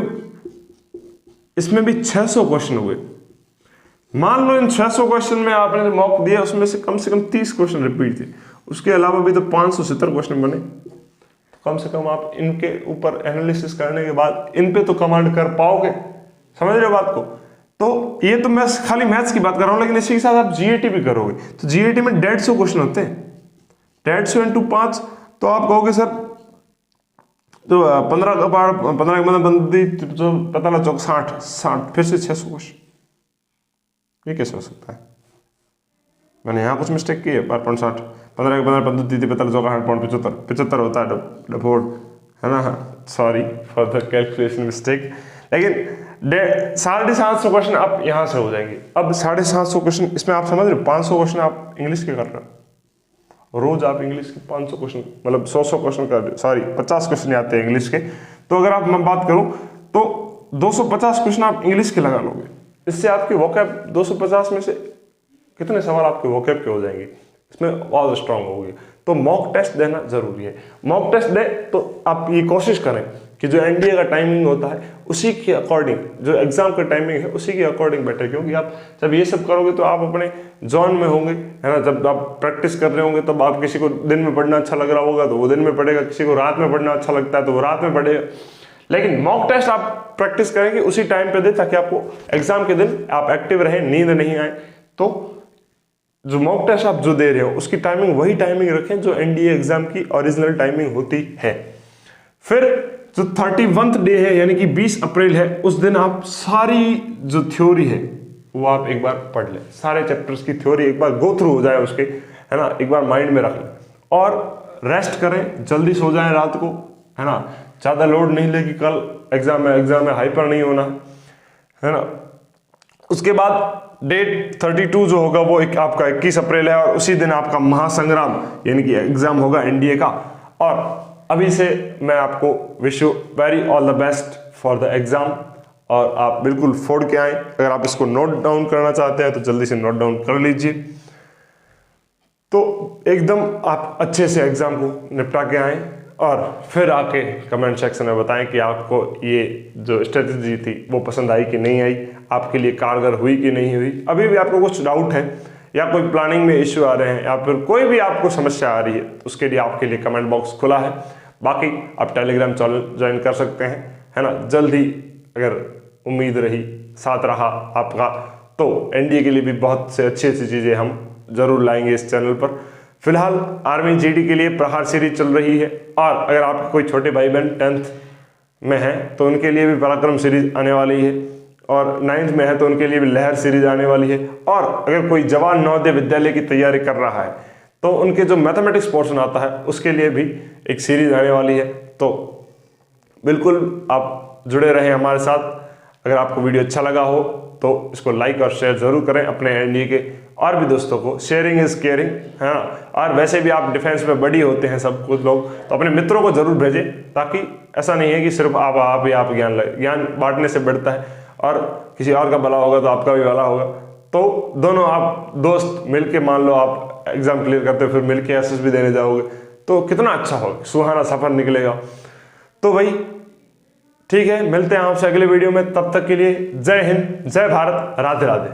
इसमें भी 600 क्वेश्चन हुए। मान लो इन 600 क्वेश्चन में आपने मॉक दिया, उसमें से कम 30 क्वेश्चन रिपीट थे, उसके अलावा भी तो 570 क्वेश्चन बने। कम से कम आप इनके ऊपर एनालिसिस करने के बाद इन पे तो कमांड कर पाओगे, समझ रहे हो बात को। तो ये तो मैं खाली मैथ्स की बात कर रहा हूं, लेकिन इसी के साथ आप जीएटी भी करोगे तो जीएटी में 150 क्वेश्चन होते हैं, 150 × 5, तो आप कहोगे सर तो 15 पता लगा 60 फिर से 600 क्वेश्चन, ये कैसे हो सकता है? मैंने यहाँ कुछ मिस्टेक की है। 5.60 15 15 पता लगा 8.75 होता है डफोड़, है ना। Sorry for the calculation mistake. लेकिन 750 क्वेश्चन आप यहाँ से हो जाएंगे। अब 750 क्वेश्चन, इसमें आप समझ रहे हो 500 क्वेश्चन आप इंग्लिश के कर रहे हो। रोज आप इंग्लिश के 500 क्वेश्चन, मतलब 100 क्वेश्चन कर रहे हो, सॉरी 50 क्वेश्चन आते हैं इंग्लिश के। तो अगर आप मैं बात करूं तो 250 क्वेश्चन आप इंग्लिश के लगा लोगे। इससे आपकी वोकैब 250 में से कितने सवाल आपके वोकैब के हो जाएंगे, इसमें बहुत स्ट्रांग होगी। तो मॉक टेस्ट देना जरूरी है। मॉक टेस्ट दे तो आप ये कोशिश करें कि जो एनडीए का टाइमिंग होता है उसी के अकॉर्डिंग, जो एग्जाम का टाइमिंग है उसी के अकॉर्डिंग बेटर, क्योंकि आप जब ये सब करोगे तो आप अपने जोन में होंगे, है ना। जब आप प्रैक्टिस कर रहे होंगे तब आप, किसी को दिन में पढ़ना अच्छा लग रहा होगा तो वो दिन में पढ़ेगा, किसी को रात में पढ़ना अच्छा लगता है तो वो रात में पढ़ेगा। लेकिन मॉक टेस्ट आप प्रैक्टिस करेंगे उसी टाइम पे दे, ताकि आपको एग्जाम के दिन आप एक्टिव रहें, नींद नहीं आए। तो जो मॉक टेस्ट आप जो दे रहे हो उसकी टाइमिंग वही टाइमिंग रखें जो एनडीए एग्जाम की ओरिजिनल टाइमिंग होती है। फिर जो 31st डे है यानी कि 20 अप्रैल है, उस दिन आप सारी जो थ्योरी है वो आप एक बार पढ़ लें, सारे चैप्टर्स की थ्योरी एक बार गो थ्रू हो जाए उसके, है ना, एक बार माइंड में रख लें और रेस्ट करें, जल्दी सो जाएं रात को, है ना। ज़्यादा लोड नहीं ले कि कल एग्जाम में हाइपर नहीं होना, है ना। उसके बाद डेट 32 जो होगा वो आपका 21 अप्रैल है और उसी दिन आपका महासंग्राम यानी कि एग्जाम होगा एनडीए का। और अभी से मैं आपको wish you very all the best for the exam, और आप बिल्कुल फोड़ के आए। अगर आप इसको नोट डाउन करना चाहते हैं तो जल्दी से नोट डाउन कर लीजिए, तो एकदम आप अच्छे से एग्जाम को निपटा के आए और फिर आके कमेंट सेक्शन में बताएं कि आपको ये जो स्ट्रेटजी थी वो पसंद आई कि नहीं आई, आपके लिए कारगर हुई कि नहीं हुई। अभी भी आपको कुछ डाउट है या कोई प्लानिंग में इश्यू आ रहे हैं या फिर कोई भी आपको समस्या आ रही है तो उसके लिए आपके लिए कमेंट बॉक्स खुला है। बाकी आप टेलीग्राम चैनल ज्वाइन कर सकते हैं, है ना। जल्दी अगर उम्मीद रही, साथ रहा आपका, तो एनडीए के लिए भी बहुत से अच्छी चीज़ें हम जरूर लाएंगे इस चैनल पर। फिलहाल आर्मी जीडी के लिए प्रहार सीरीज चल रही है, और अगर आपके कोई छोटे भाई बहन 10th में हैं तो उनके लिए भी पराक्रम सीरीज आने वाली है, और 9th में है तो उनके लिए भी लहर सीरीज आने वाली है। और अगर कोई जवान नवोदय विद्यालय की तैयारी कर रहा है तो उनके जो मैथमेटिक्स पोर्शन आता है उसके लिए भी एक सीरीज आने वाली है। तो बिल्कुल आप जुड़े रहें हमारे साथ। अगर आपको वीडियो अच्छा लगा हो तो इसको लाइक और शेयर जरूर करें अपने एनडीए के और भी दोस्तों को। शेयरिंग इज केयरिंग, है ना। और वैसे भी आप डिफेंस में बड़ी होते हैं सब कुछ लोग, तो अपने मित्रों को जरूर भेजें, ताकि ऐसा नहीं है कि सिर्फ आप ज्ञान बांटने से बढ़ता है, और किसी और का भला होगा तो आपका भी भला होगा। तो दोनों आप दोस्त मिलके, मान लो आप एग्जाम क्लियर करते हो फिर मिलके एसएसबी देने जाओगे तो कितना अच्छा होगा, सुहाना सफर निकलेगा। तो वही ठीक है, मिलते हैं आपसे अगले वीडियो में। तब तक के लिए जय हिंद, जय भारत, राधे राधे।